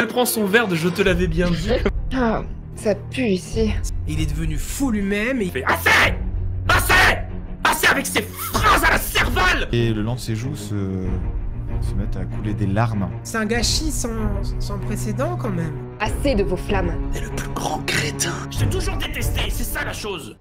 Elle prend son verre de je te l'avais bien dit. Ah, ça pue ici. Il est devenu fou lui-même et il fait assez! Assez! Assez avec ces phrases à la cervelle! Et le long de ses joues se mettent à couler des larmes. C'est un gâchis sans précédent quand même. Assez de vos flammes. T'es le plus grand crétin! Je t'ai toujours détesté, c'est ça la chose!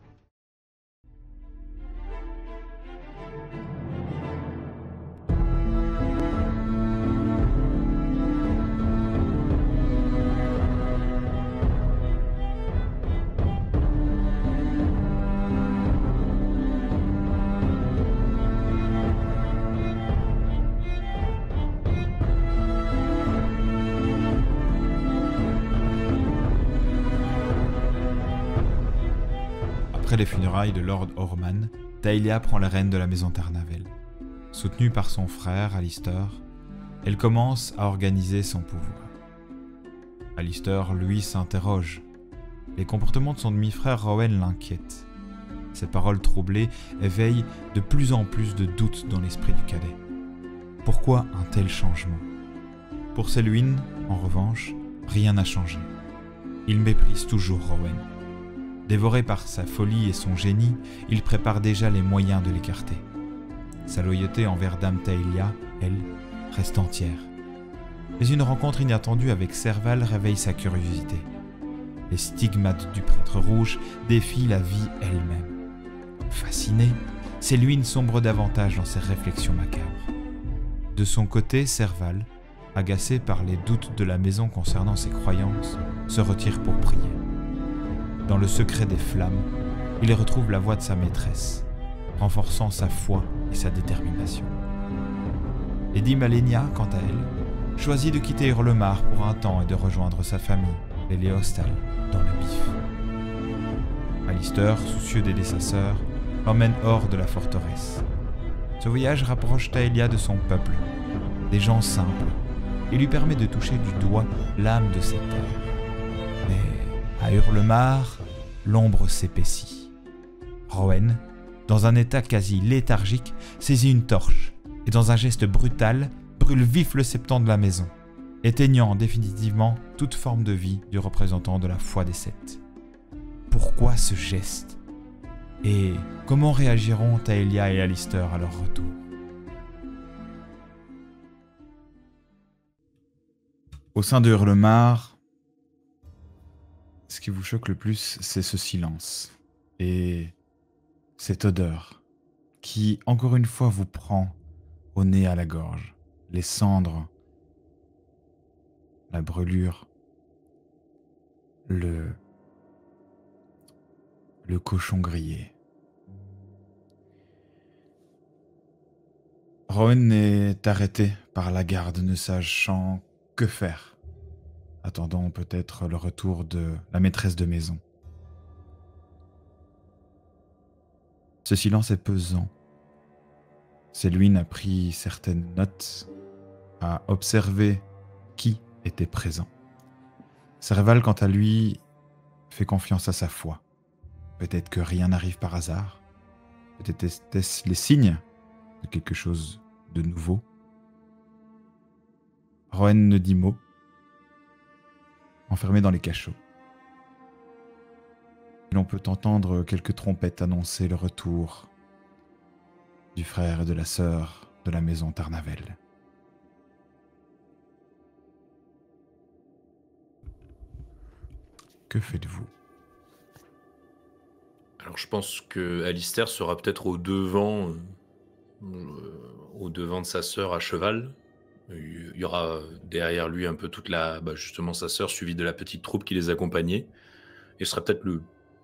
Après les funérailles de Lord Orman, Taelia prend les rênes de la maison Tarnavel. Soutenue par son frère, Alistair, elle commence à organiser son pouvoir. Alistair, lui, s'interroge. Les comportements de son demi-frère Rowan l'inquiètent. Ses paroles troublées éveillent de plus en plus de doutes dans l'esprit du cadet. Pourquoi un tel changement? Pour Selwyn, en revanche, rien n'a changé. Il méprise toujours Rowan. Dévoré par sa folie et son génie, il prépare déjà les moyens de l'écarter. Sa loyauté envers Dame Taelia, elle, reste entière. Mais une rencontre inattendue avec Serval réveille sa curiosité. Les stigmates du prêtre rouge défient la vie elle-même. Fasciné, Selwyn sombre davantage dans ses réflexions macabres. De son côté, Serval, agacé par les doutes de la maison concernant ses croyances, se retire pour prier. Dans le secret des flammes, il retrouve la voix de sa maîtresse, renforçant sa foi et sa détermination. Lady Malenia, quant à elle, choisit de quitter Hurlemar pour un temps et de rejoindre sa famille, les Léostal, dans le Bif. Alistair, soucieux d'aider sa sœur, l'emmène hors de la forteresse. Ce voyage rapproche Taelia de son peuple, des gens simples, et lui permet de toucher du doigt l'âme de cette terre. Mais à Hurlemar, l'ombre s'épaissit. Rowan, dans un état quasi léthargique, saisit une torche et dans un geste brutal, brûle vif le septant de la maison, éteignant définitivement toute forme de vie du représentant de la foi des Sept. Pourquoi ce geste? Et comment réagiront Taelia et Alistair à leur retour? Au sein de Hurlemar, ce qui vous choque le plus, c'est ce silence et cette odeur qui, encore une fois, vous prend au nez à la gorge. Les cendres, la brûlure, le cochon grillé. Rowan est arrêté par la garde, ne sachant que faire, attendant peut-être le retour de la maîtresse de maison. Ce silence est pesant. Selwyn a pris certaines notes, a observé qui était présent. Serval, quant à lui, fait confiance à sa foi. Peut-être que rien n'arrive par hasard. Peut-être était-ce les signes de quelque chose de nouveau. Rowan ne dit mot, enfermé dans les cachots. Et l'on peut entendre quelques trompettes annoncer le retour du frère et de la sœur de la maison Tarnavel. Que faites-vous? Alors je pense que Alistair sera peut-être au devant de sa sœur à cheval. Il y aura derrière lui un peu toute justement sa sœur, suivie de la petite troupe qui les accompagnait. Et sera peut-être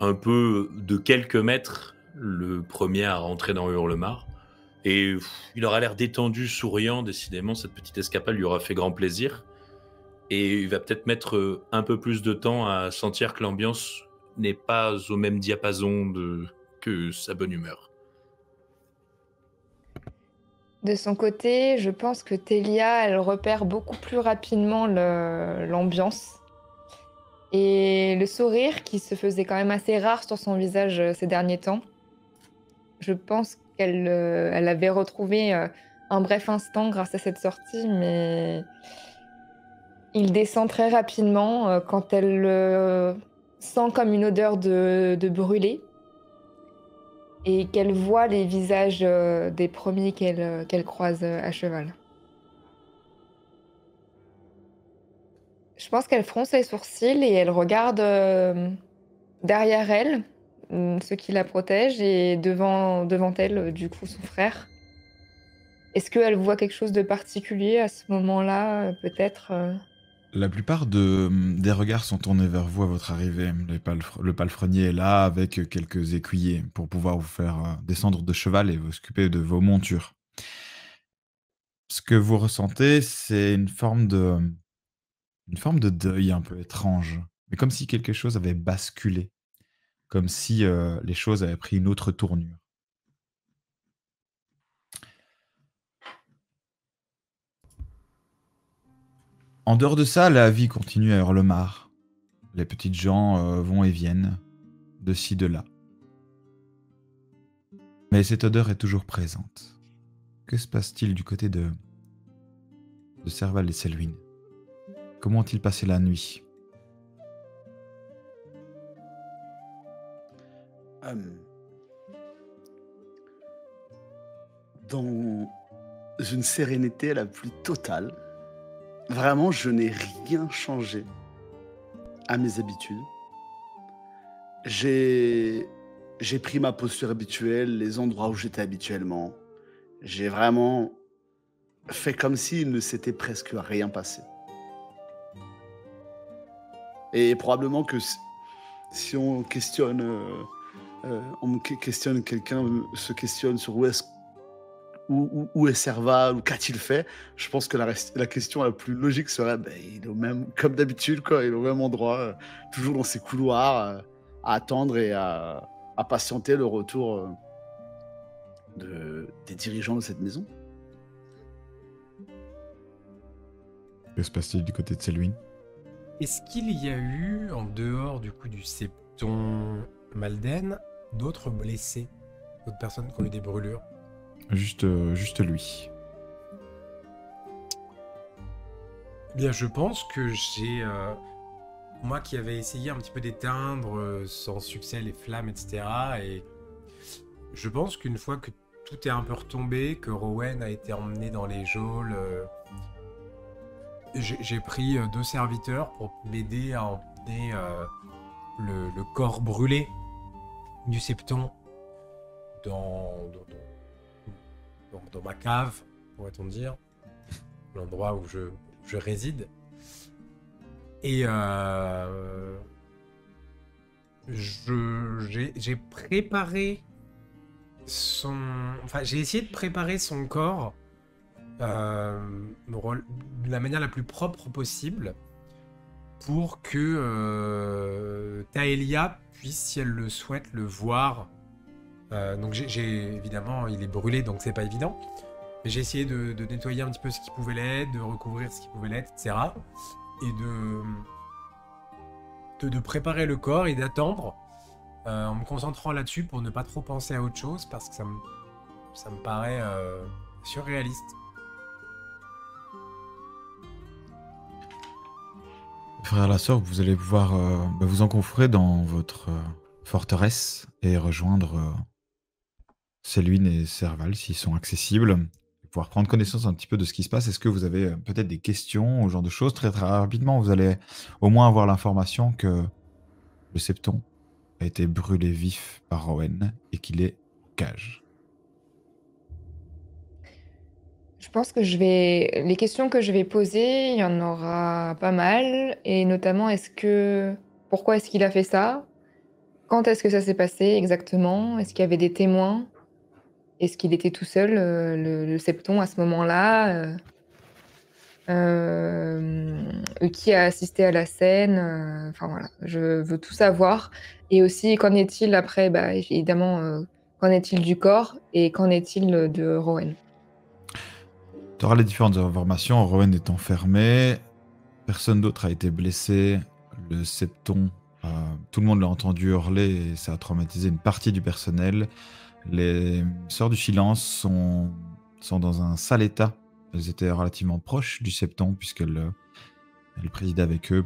un peu de quelques mètres le premier à rentrer dans Hurlemar. Et il aura l'air détendu, souriant. Décidément, cette petite escapade lui aura fait grand plaisir. Et il va peut-être mettre un peu plus de temps à sentir que l'ambiance n'est pas au même diapason que sa bonne humeur. De son côté, je pense que Taelia, elle repère beaucoup plus rapidement l'ambiance. Et le sourire qui se faisait quand même assez rare sur son visage ces derniers temps. Je pense qu'elle avait retrouvé un bref instant grâce à cette sortie, mais Il descend très rapidement quand elle sent comme une odeur de brûlé et qu'elle voit les visages des premiers qu'elle croise à cheval. Je pense qu'elle fronce les sourcils et elle regarde derrière elle, ceux qui la protègent, et devant elle, du coup, son frère. Est-ce qu'elle voit quelque chose de particulier à ce moment-là, peut-être La plupart des regards sont tournés vers vous à votre arrivée. Le palefrenier est là avec quelques écuyers pour pouvoir vous faire descendre de cheval et vous occuper de vos montures. Ce que vous ressentez, c'est une forme de deuil un peu étrange, mais comme si quelque chose avait basculé, comme si les choses avaient pris une autre tournure. En dehors de ça, la vie continue à Hurlemar. Les petites gens vont et viennent, de ci, de là. Mais cette odeur est toujours présente. Que se passe-t-il du côté de Serval et Selwyn? Comment ont-ils passé la nuit? Dans une sérénité la plus totale. Vraiment, je n'ai rien changé à mes habitudes. J'ai pris ma posture habituelle, les endroits où j'étais habituellement. J'ai vraiment fait comme s'il ne s'était presque rien passé. Et probablement que si on questionne, quelqu'un se questionne sur où est Serval, ou qu'a-t-il fait, je pense que la question la plus logique serait il est au même, comme d'habitude, quoi, il est au même endroit, toujours dans ses couloirs, à attendre et à patienter le retour des dirigeants de cette maison. Que se passe-t-il du côté de Selwyn? Est-ce qu'il y a eu, en dehors du coup du septon Malden, d'autres blessés, d'autres personnes qui ont eu des brûlures? Juste lui. Bien, je pense que j'ai... moi qui avais essayé un petit peu d'éteindre sans succès les flammes, etc. Et je pense qu'une fois que tout est un peu retombé, que Rowan a été emmené dans les geôles, j'ai pris 2 serviteurs pour m'aider à emmener le corps brûlé du septon dans ma cave, pourrait-on dire, l'endroit où je réside. Et j'ai préparé j'ai essayé de préparer son corps de la manière la plus propre possible pour que Taelia puisse, si elle le souhaite, le voir. Donc évidemment, il est brûlé, donc c'est pas évident. Mais j'ai essayé de nettoyer un petit peu ce qui pouvait l'être, de recouvrir ce qui pouvait l'être, etc. Et de préparer le corps et d'attendre en me concentrant là-dessus pour ne pas trop penser à autre chose, parce que ça me paraît surréaliste. Frère la sœur, vous allez pouvoir vous engouffrer dans votre forteresse et rejoindre Selwyn et Serval s'ils sont accessibles, et pouvoir prendre connaissance un petit peu de ce qui se passe. Est-ce que vous avez peut-être des questions ou ce genre de choses? Très très rapidement, vous allez au moins avoir l'information que le septon a été brûlé vif par Rowan et qu'il est en cage. Je pense que les questions que je vais poser, il y en aura pas mal, et notamment pourquoi est-ce qu'il a fait ça? Quand est-ce que ça s'est passé exactement? Est-ce qu'il y avait des témoins? Est-ce qu'il était tout seul, le septon, à ce moment-là? Qui a assisté à la scène? Enfin voilà, je veux tout savoir. Et aussi, qu'en est-il après, évidemment, qu'en est-il du corps et qu'en est-il de Rowan? Tu auras les différentes informations. Rowan est enfermé, personne d'autre a été blessé, le septon, tout le monde l'a entendu hurler et ça a traumatisé une partie du personnel. Les Sœurs du Silence sont dans un sale état. Elles étaient relativement proches du septon puisqu'elles Elle présidait avec eux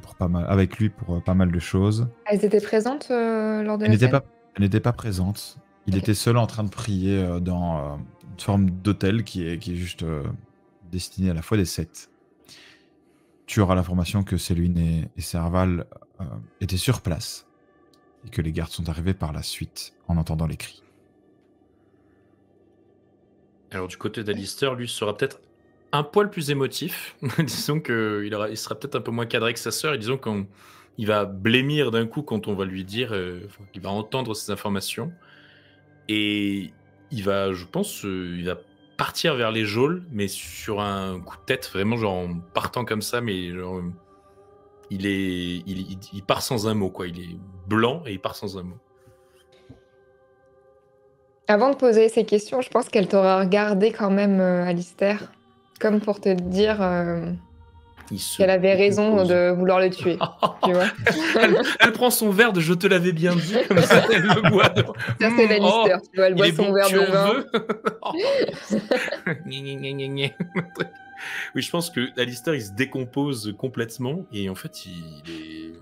avec lui pour pas mal de choses. Elles étaient présentes lors de Elle la n'était scène? elle n'était pas présente. Il Ok. était seul en train de prier dans une forme d'hôtel qui est juste destiné à la fois des sectes. Tu auras l'information que Selwyn et Serval étaient sur place et que les gardes sont arrivés par la suite en entendant les cris. Alors du côté d'Alistair, lui sera peut-être un poil plus émotif. Disons qu'il il sera peut-être un peu moins cadré que sa sœur. Et disons qu'il va blêmir d'un coup quand on va lui dire, qu'il va entendre ces informations. Et il va, je pense, il va partir vers les geôles, mais sur un coup de tête, vraiment genre en partant comme ça, mais genre, il part sans un mot, quoi. Il est blanc et il part sans un mot. Avant de poser ces questions, je pense qu'elle t'aura regardé quand même, Alistair, comme pour te dire Il se qu'elle avait raison décompose. de vouloir le tuer. Tu vois? Elle prend son verre de je te l'avais bien dit, comme ça elle le boit. Ça, c'est Lannister, tu vois, elle il boit est son bon, verre tu de en vin. veux Oh, yes. Gna, gna, gna, gna, gna. Oui, je pense que Alistair, il se décompose complètement et en fait, il est...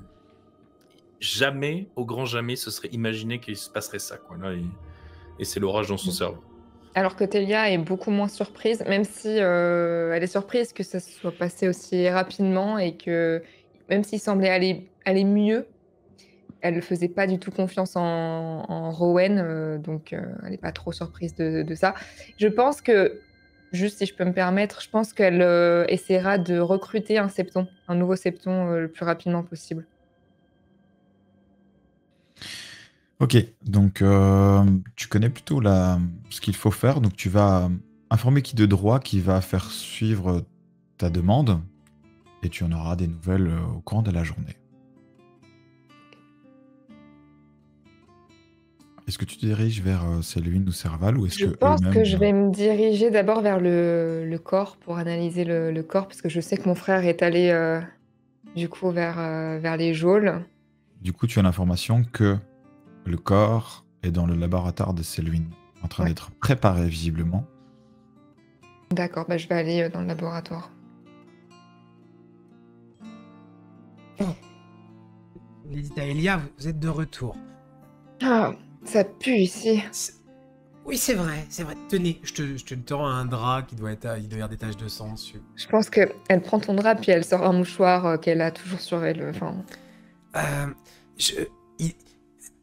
Jamais, au grand jamais, se serait imaginé qu'il se passerait ça, quoi. Là, et c'est l'orage dans son cerveau. Alors que Telia est beaucoup moins surprise, même si elle est surprise que ça se soit passé aussi rapidement et que même s'il semblait aller mieux, elle ne faisait pas du tout confiance en Rowan, donc elle n'est pas trop surprise de ça. Je pense que, juste si je peux me permettre, je pense qu'elle essaiera de recruter un nouveau septon le plus rapidement possible. Ok, donc tu connais plutôt ce qu'il faut faire, donc tu vas informer qui de droit qui va faire suivre ta demande et tu en auras des nouvelles au cours de la journée. Est-ce que tu te diriges vers Selwyn ou Serval ou est-ce Je que pense eux-mêmes que je vais me diriger d'abord vers le corps pour analyser le corps, parce que je sais que mon frère est allé du coup vers les geôles. Du coup, tu as l'information que le corps est dans le laboratoire de Selwyn, en train Ouais. d'être préparé visiblement. D'accord, bah, je vais aller dans le laboratoire. Lady Taelia, vous êtes de retour. Ah, ça pue ici. Oui, c'est vrai, c'est vrai. Tenez, je te tends un drap qui doit être, il doit y avoir des taches de sang dessus. Je pense qu'elle prend ton drap puis elle sort un mouchoir qu'elle a toujours sur elle. Enfin,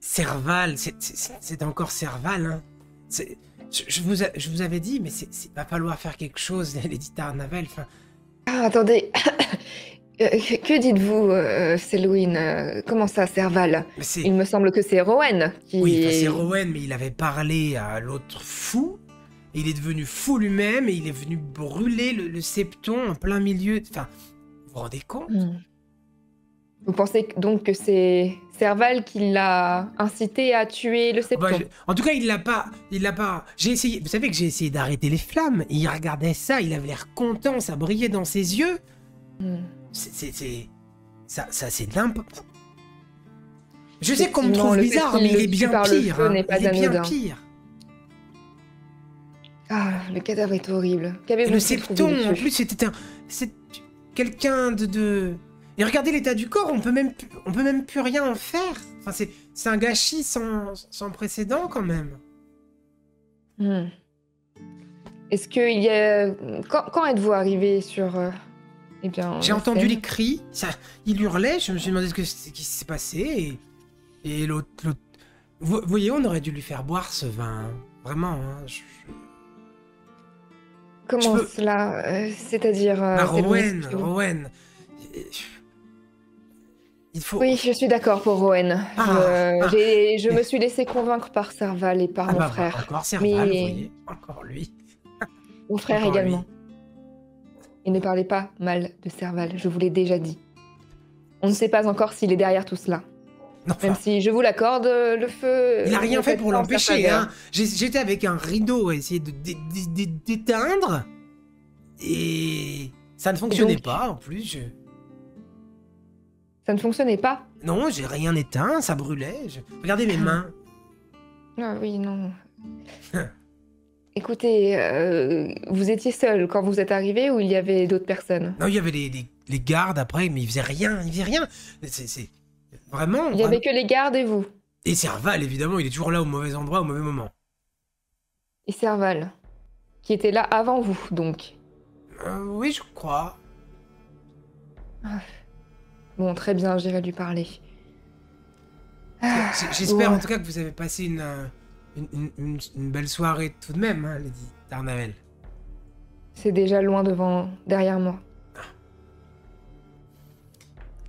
Serval, c'est encore Serval, hein. Je vous avais dit, mais va falloir faire quelque chose, Lady Tarnavel. Enfin, ah, attendez. Que dites-vous, Selwyn? Comment ça, Serval? mais c'est... Il me semble que c'est Rowan qui... Oui, enfin, c'est Rowan, mais il avait parlé à l'autre fou. Et il est devenu fou lui-même et il est venu brûler le septon en plein milieu. Enfin, vous vous rendez compte? Vous pensez donc que c'est Serval qui l'a incité à tuer le septon? Bah, en tout cas, il l'a pas. J'ai essayé. Vous savez que j'ai essayé d'arrêter les flammes. Et il regardait ça. Il avait l'air content. Ça brillait dans ses yeux. Ça, c'est n'importe. Je sais qu'on me trouve Effectivement, le bizarre, fait qu'il mais il le est tue bien par le pire. feu Hein. n'est pas Il est bien anodin. pire. Ah, le cadavre est horrible. Et Qu'avez-vous le pu trouver septon, en dessus? plus, c'est quelqu'un de. Et regardez l'état du corps, on peut même plus rien en faire. Enfin, c'est un gâchis sans précédent quand même. Est-ce qu'il y a... Quand êtes-vous arrivé sur... Eh bien, J'ai la entendu scène les cris, il hurlait, je me suis demandé ce qui s'est passé et l'autre. Vous voyez, on aurait dû lui faire boire ce vin. Vraiment, hein. Comment peux- cela? C'est-à-dire... Selwyn, Rowan. Il faut. Oui, je suis d'accord pour Rowan. Je me suis laissé convaincre par Serval et par Ah mon bah, frère. encore Serval, Mais- vous voyez. Encore lui. Mon frère Encore également. lui. Et ne parlez pas mal de Serval, je vous l'ai déjà dit. On ne sait pas encore s'il est derrière tout cela. Non, Même enfin, si je vous l'accorde, le feu... il a rien ne fait fait pour pas en sa l'empêcher. faveur. Hein. J'étais avec un rideau à essayer d'éteindre. Et ça ne fonctionnait donc- pas en plus. Ça ne fonctionnait pas? Non, j'ai rien éteint, ça brûlait. Regardez mes mains. Ah oui, non. Écoutez, vous étiez seul quand vous êtes arrivé ou il y avait d'autres personnes? Non, il y avait les gardes après, mais ils faisaient rien, C'est vraiment... Il n'y avait que les gardes et vous. Et Serval, évidemment, il est toujours là au mauvais endroit, au mauvais moment. Et Serval, qui était là avant vous, donc. Oui, je crois. Bon, très bien, j'irai lui parler. J'espère ouais. en tout cas que vous avez passé une belle soirée tout de même, hein, Lady Tarnavel. C'est déjà loin derrière moi.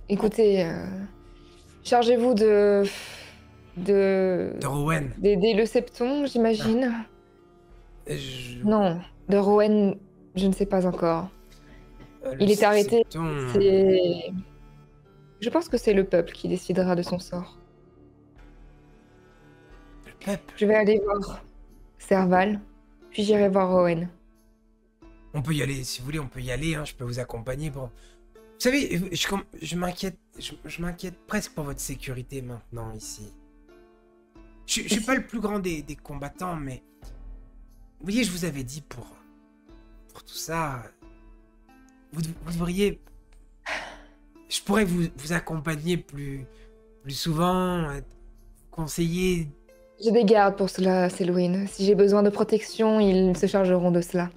Écoutez, chargez-vous de Rowan. d'aider le septon, j'imagine. Non, de Rowan, je ne sais pas encore. Il est arrêté. Je pense que c'est le peuple qui décidera de son sort. Le peuple. Je vais aller voir Serval, puis j'irai voir Rowan. On peut y aller, si vous voulez, on peut y aller, hein, je peux vous accompagner. Bon. Vous savez, je m'inquiète presque pour votre sécurité maintenant ici. Je suis pas le plus grand des combattants, mais... Vous voyez, je vous avais dit pour tout ça... Vous devriez... Je pourrais vous accompagner plus souvent, conseiller... J'ai des gardes pour cela, Selwyn. Si j'ai besoin de protection, ils se chargeront de cela.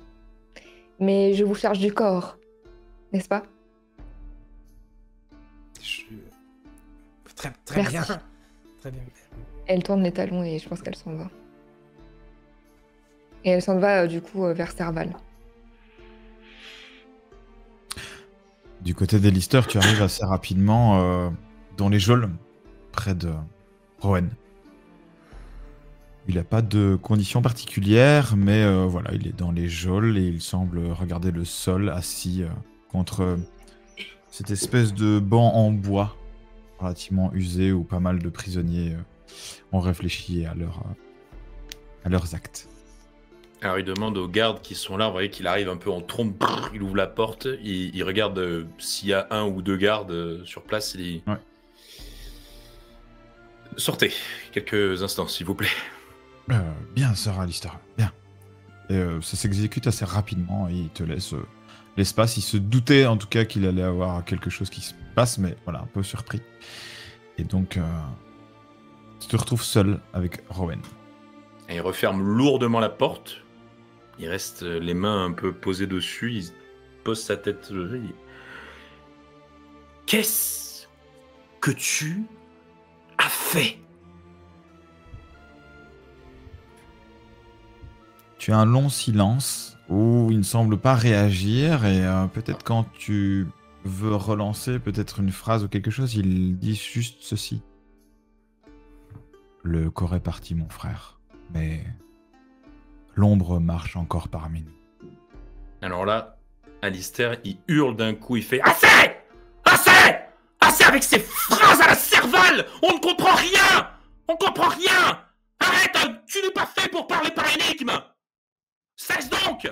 Mais je vous charge du corps, n'est-ce pas? Très Merci. bien. Très bien. Elle tourne les talons et je pense qu'elle s'en va. Et elle s'en va du coup vers Serval. Du côté des listeurs, tu arrives assez rapidement dans les geôles, près de Rowan. Il n'a pas de conditions particulières, mais voilà, il est dans les geôles et il semble regarder le sol assis contre cette espèce de banc en bois relativement usé où pas mal de prisonniers ont réfléchi à leurs actes. Alors il demande aux gardes qui sont là, vous voyez qu'il arrive un peu en trompe, il ouvre la porte, il regarde s'il y a un ou deux gardes sur place, il dit ouais. Sortez, quelques instants s'il vous plaît. Bien, Sir Alistair, bien. Et ça s'exécute assez rapidement et il te laisse l'espace. Il se doutait en tout cas qu'il allait avoir quelque chose qui se passe, mais voilà, un peu surpris. Et donc, tu te retrouves seul avec Rowan. Et il referme lourdement la porte. Il reste les mains un peu posées dessus. Il pose sa tête. Il dit Qu'est-ce que tu as fait? Tu as un long silence où il ne semble pas réagir et peut-être quand tu veux relancer peut-être une phrase ou quelque chose, il dit juste ceci. Le corps est parti, mon frère, mais l'ombre marche encore parmi nous. Alors là, Alistair, il hurle d'un coup, il fait Assez! Assez! Assez avec ces phrases à la Serval! On ne comprend rien! On comprend rien! Arrête! Tu n'es pas fait pour parler par énigme! Cesse donc!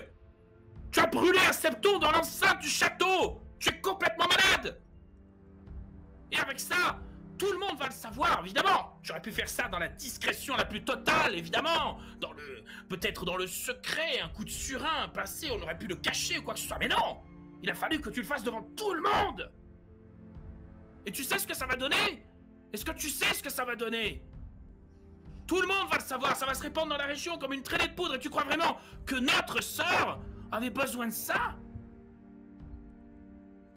Tu as brûlé un septon dans l'enceinte du château! Tu es complètement malade! Et avec ça, tout le monde va le savoir, évidemment! J'aurais pu faire ça dans la discrétion la plus totale, évidemment! Peut-être dans le secret, un coup de surin, un passé, on aurait pu le cacher ou quoi que ce soit, mais non! Il a fallu que tu le fasses devant tout le monde! Et tu sais ce que ça va donner? Est-ce que tu sais ce que ça va donner? Tout le monde va le savoir, ça va se répandre dans la région comme une traînée de poudre. Et tu crois vraiment que notre sœur avait besoin de ça?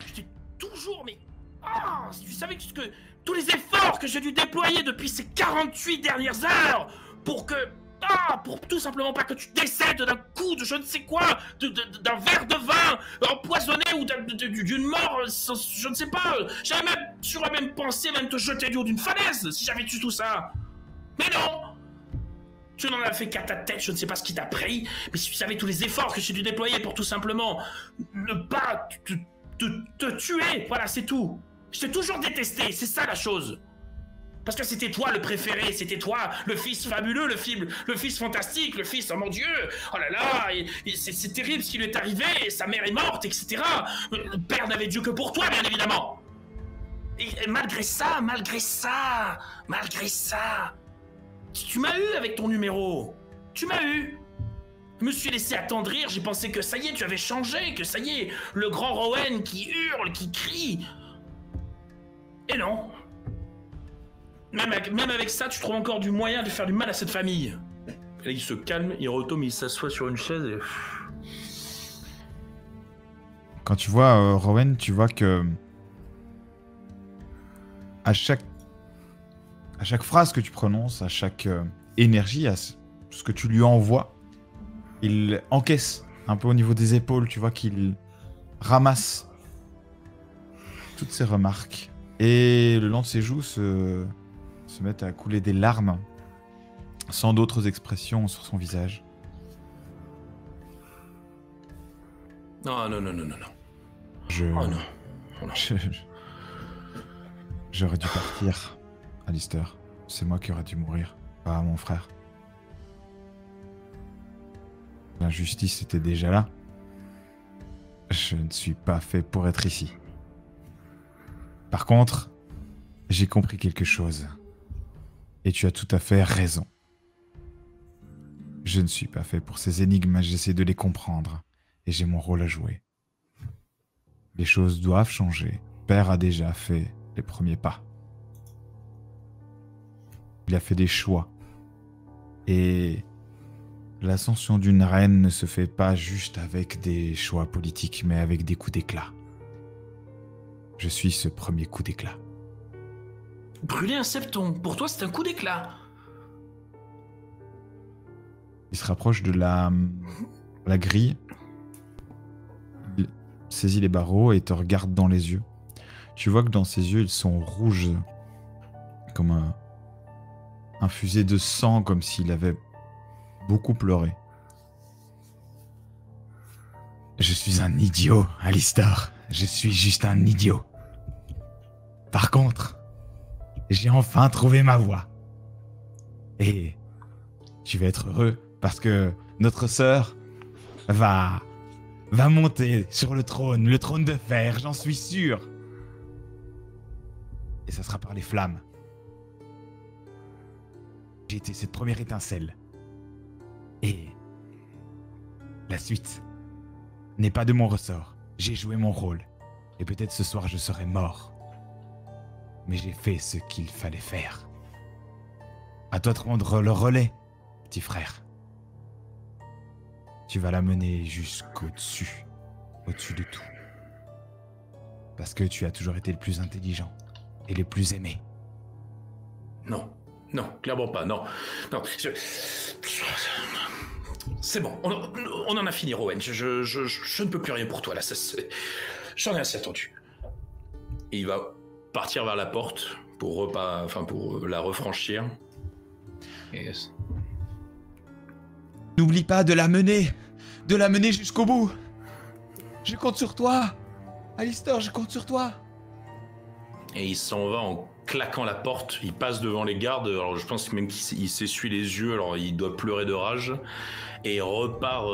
Je t'ai toujours, mais... Ah, si tu savais que tous les efforts que j'ai dû déployer depuis ces 48 dernières heures pour que... Ah, pour tout simplement pas que tu décèdes d'un coup de je ne sais quoi, d'un verre de vin empoisonné ou d'une mort, je ne sais pas. J'aurais même pensé te jeter du haut d'une falaise si j'avais tué tout ça. Mais non! Tu n'en as fait qu'à ta tête, je ne sais pas ce qui t'a pris, mais si tu savais tous les efforts que j'ai dû déployer pour tout simplement ne pas te tuer, voilà, c'est tout. Je t'ai toujours détesté, c'est ça la chose. Parce que c'était toi le préféré, c'était toi le fils fabuleux, le fils fantastique, le fils, oh mon Dieu, oh là là, c'est terrible ce qui lui est arrivé, sa mère est morte, etc. Le père n'avait Dieu que pour toi, bien évidemment. Et malgré ça, tu m'as eu avec ton numéro. Tu m'as eu. Je me suis laissé attendrir, j'ai pensé que ça y est, tu avais changé, que ça y est, le grand Rowan qui hurle, qui crie. Et non. Même avec ça, tu trouves encore du moyen de faire du mal à cette famille. Et là, il se calme, il retombe, il s'assoit sur une chaise et... Quand tu vois Rowan, tu vois que à chaque phrase que tu prononces, à chaque énergie, à ce que tu lui envoies, il encaisse un peu au niveau des épaules. Tu vois qu'il ramasse toutes ces remarques. Et le long de ses joues se mettent à couler des larmes, sans d'autres expressions sur son visage. Non. Oh non. J'aurais dû partir, Alistair. C'est moi qui aurais dû mourir, pas mon frère. L'injustice était déjà là. Je ne suis pas fait pour être ici. Par contre, j'ai compris quelque chose. Et tu as tout à fait raison. Je ne suis pas fait pour ces énigmes, j'essaie de les comprendre. Et j'ai mon rôle à jouer. Les choses doivent changer. Père a déjà fait les premiers pas. Il a fait des choix. Et l'ascension d'une reine ne se fait pas juste avec des choix politiques, mais avec des coups d'éclat. Je suis ce premier coup d'éclat. Brûler un septon, pour toi c'est un coup d'éclat. Il se rapproche de la grille. Il saisit les barreaux et te regarde dans les yeux. Tu vois que dans ses yeux, ils sont rouges, comme infusés de sang, comme s'il avait beaucoup pleuré. Je suis un idiot, Alistair. Je suis juste un idiot. Par contre, j'ai enfin trouvé ma voie. Et tu vas être heureux parce que notre sœur va monter sur le trône de fer, j'en suis sûr. Et ça sera par les flammes. J'ai été cette première étincelle. Et la suite n'est pas de mon ressort. J'ai joué mon rôle. Et peut-être ce soir je serai mort. Mais j'ai fait ce qu'il fallait faire. À toi de prendre le relais, petit frère. Tu vas la mener jusqu'au-dessus. Au-dessus de tout. Parce que tu as toujours été le plus intelligent. Et le plus aimé. Non, clairement pas, non. C'est bon, on en a fini, Rowan. Je ne peux plus rien pour toi, là. J'en ai assez attendu. Et il va partir vers la porte pour la refranchir. Et... N'oublie pas de la mener jusqu'au bout. Je compte sur toi. Alistair, je compte sur toi. Et il s'en va en claquant la porte. Il passe devant les gardes. Alors je pense même qu'il s'essuie les yeux. Alors il doit pleurer de rage. Et il repart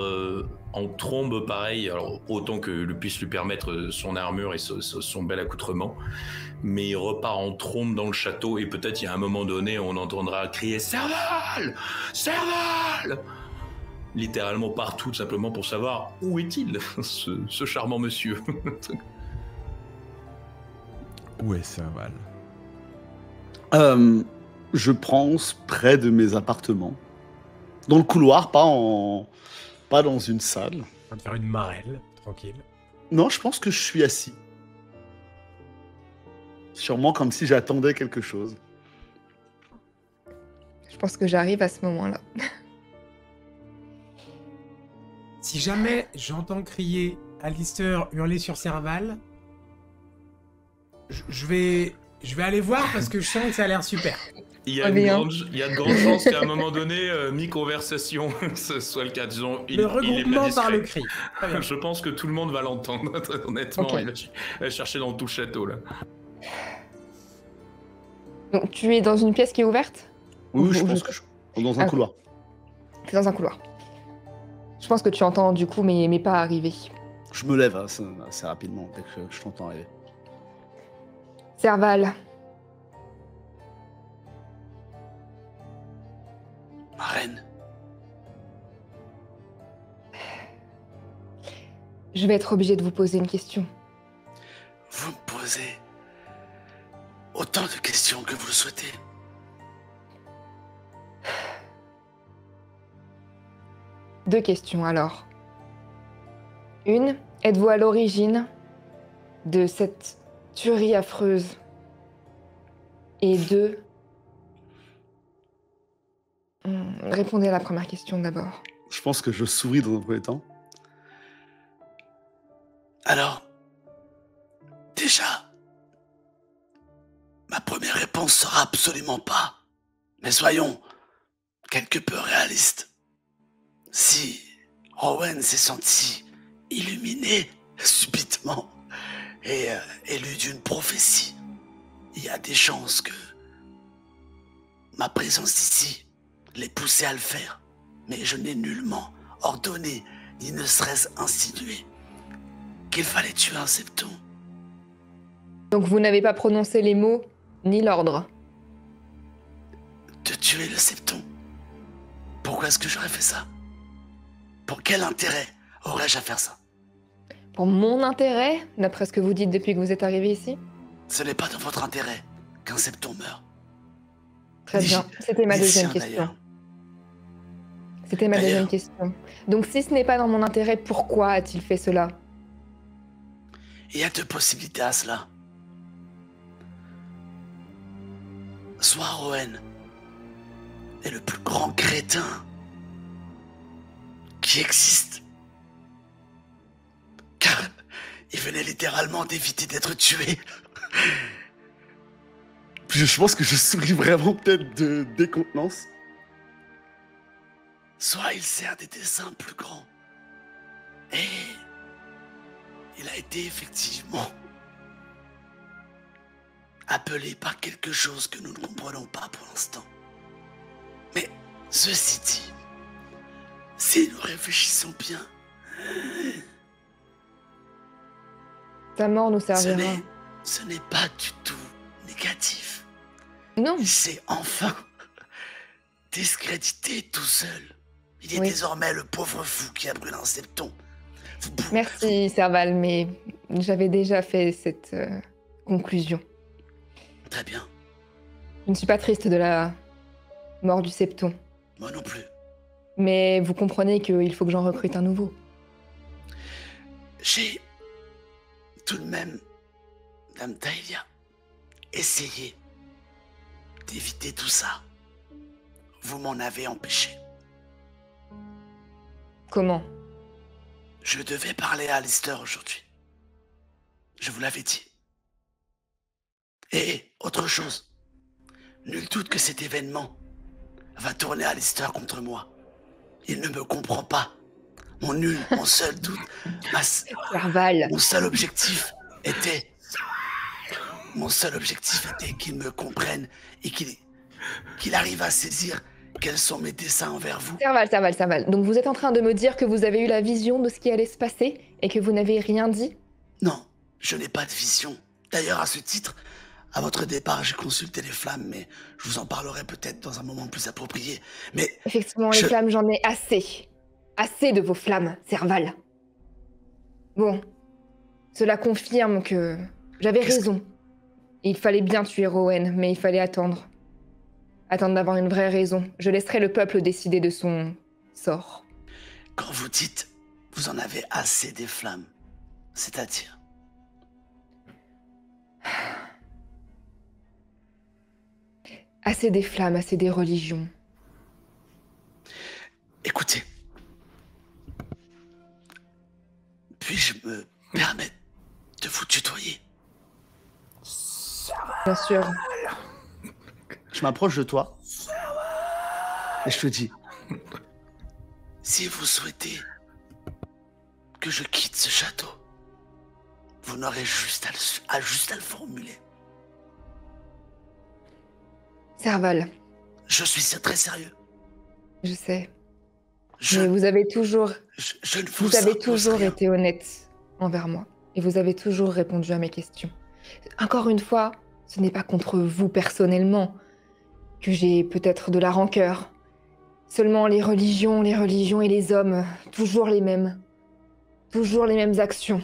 en trombe pareil. Alors autant que le puisse lui permettre son armure et son bel accoutrement. Mais il repart en trombe dans le château. Et peut-être il y a un moment donné, on entendra crier « Serval ! Serval !» littéralement partout, simplement pour savoir où est-il, ce charmant monsieur. Où est Serval? Je pense près de mes appartements. Dans le couloir, pas dans une salle. On va te faire une marelle, tranquille. Non, je pense que je suis assis. Sûrement comme si j'attendais quelque chose. Je pense que j'arrive à ce moment-là. Si jamais j'entends crier Alistair hurler sur Serval, je vais aller voir parce que je sens que ça a l'air super. Il y a de grandes chances qu'à un moment donné, mi-conversation, ce soit le cas. Disons, le regroupement par le cri. Je pense que tout le monde va l'entendre, honnêtement. Okay. Il va chercher dans tout le château, là. Donc tu es dans une pièce qui est ouverte? Oui, je pense que je suis dans un couloir. Tu es dans un couloir. Je pense que tu entends du coup mes pas arriver. Je me lève assez rapidement dès que je t'entends arriver. Serval, Ma reine. Je vais être obligée de vous poser une question. Vous me posez autant de questions que vous le souhaitez. Deux questions alors. Une, êtes-vous à l'origine de cette tuerie affreuse? Et deux, répondez à la première question d'abord. Je pense que je souris dans un premier temps. Alors, déjà, ma première réponse sera absolument pas. Mais soyons quelque peu réalistes. Si Rowan s'est senti illuminé subitement et élu d'une prophétie, il y a des chances que ma présence ici l'ait poussé à le faire. Mais je n'ai nullement ordonné, ni ne serait-ce insinué, qu'il fallait tuer un septon. Donc vous n'avez pas prononcé les mots ni l'ordre. De tuer le septon. Pourquoi est-ce que j'aurais fait ça? Pour quel intérêt aurais-je à faire ça? Pour mon intérêt, d'après ce que vous dites depuis que vous êtes arrivé ici? Ce n'est pas dans votre intérêt qu'un septon meure. Très Ni- bien, c'était ma ni deuxième sien, question. d'ailleurs. C'était ma D'ailleurs. deuxième question. Donc si ce n'est pas dans mon intérêt, pourquoi a-t-il fait cela? Il y a deux possibilités à cela. Soit Rowan est le plus grand crétin qui existe. Car il venait littéralement d'éviter d'être tué. Je pense que je souris vraiment peut-être de décontenance. Soit il sert des desseins plus grands. Et il a été effectivement appelé par quelque chose que nous ne comprenons pas pour l'instant. Mais ceci dit, si nous réfléchissons bien, Sa mort nous servira. ce n'est pas du tout négatif. Non, Il s'est enfin discrédité tout seul. Il est Oui. désormais le pauvre fou qui a brûlé un septon. merci Serval, mais j'avais déjà fait cette conclusion. Très bien, Je ne suis pas triste de la mort du septon, moi non plus. mais vous comprenez qu'il faut que j'en recrute un nouveau. J'ai tout de même, Dame Taelia, essayé d'éviter tout ça. Vous m'en avez empêché. Comment? Je devais parler à Alistair aujourd'hui. Je vous l'avais dit. Et autre chose, nul doute que cet événement va tourner Alistair contre moi. Il ne me comprend pas. Mon seul doute, Serval, mon seul objectif était qu'il me comprenne et qu'il arrive à saisir quels sont mes desseins envers vous. Serval. Donc vous êtes en train de me dire que vous avez eu la vision de ce qui allait se passer et que vous n'avez rien dit? Non, je n'ai pas de vision. D'ailleurs, à ce titre, à votre départ, j'ai consulté les flammes, mais je vous en parlerai peut-être dans un moment plus approprié. Mais Effectivement, les Je- flammes, j'en ai assez. Assez de vos flammes, Serval. Bon, cela confirme que j'avais Qu'est-ce raison. Il fallait bien tuer Rowan, mais il fallait attendre. Attendre d'avoir une vraie raison. Je laisserai le peuple décider de son sort. quand vous dites vous en avez assez des flammes, c'est-à-dire Assez des flammes, assez des religions. écoutez, puis-je me permettre de vous tutoyer? Bien sûr. Je m'approche de toi et je te dis, si vous souhaitez que je quitte ce château, vous n'aurez juste à le formuler. Serval, Je suis très sérieux. je sais. Je, Mais vous avez toujours je ne vous Vous avez impose toujours rien. été honnête envers moi. Et vous avez toujours répondu à mes questions. Encore une fois, ce n'est pas contre vous personnellement que j'ai peut-être de la rancœur. Seulement les religions et les hommes, toujours les mêmes. Toujours les mêmes actions.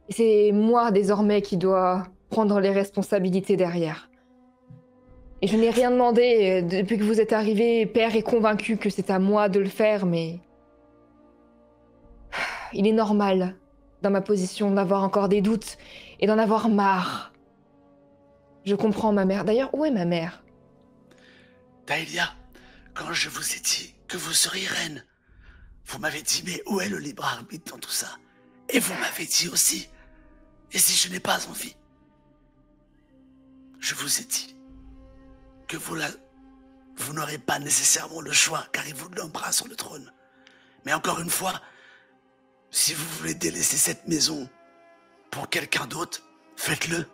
Et c'est moi, désormais, qui dois prendre les responsabilités derrière. Et je n'ai rien demandé. Depuis que vous êtes arrivé, Père est convaincu que c'est à moi de le faire, mais... Il est normal, dans ma position, d'avoir encore des doutes et d'en avoir marre. Je comprends ma mère. D'ailleurs, où est ma mère? Taelia, quand je vous ai dit que vous seriez reine, vous m'avez dit, mais où est le libre arbitre dans tout ça? Et vous m'avez dit aussi, et si je n'ai pas envie? Je vous ai dit que vous n'aurez pas nécessairement le choix, car il vous nommera sur le trône. Mais encore une fois, si vous voulez délaisser cette maison pour quelqu'un d'autre, faites-le.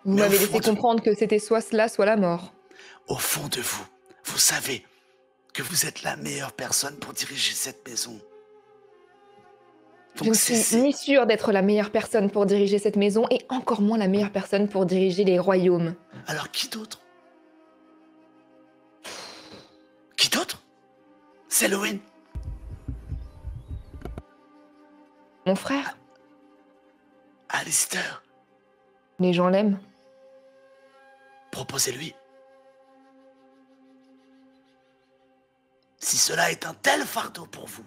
Vous Mais m'avez au laissé fond de- comprendre que c'était soit cela, soit la mort. Au fond de vous, vous savez que vous êtes la meilleure personne pour diriger cette maison. Je ne Donc suis ni sûre d'être la meilleure personne pour diriger cette maison, et encore moins la meilleure personne pour diriger les royaumes. Alors qui d'autre? Qui d'autre? C'est Lowen. Mon frère, Alistair, les gens l'aiment. proposez-lui. Si cela est un tel fardeau pour vous,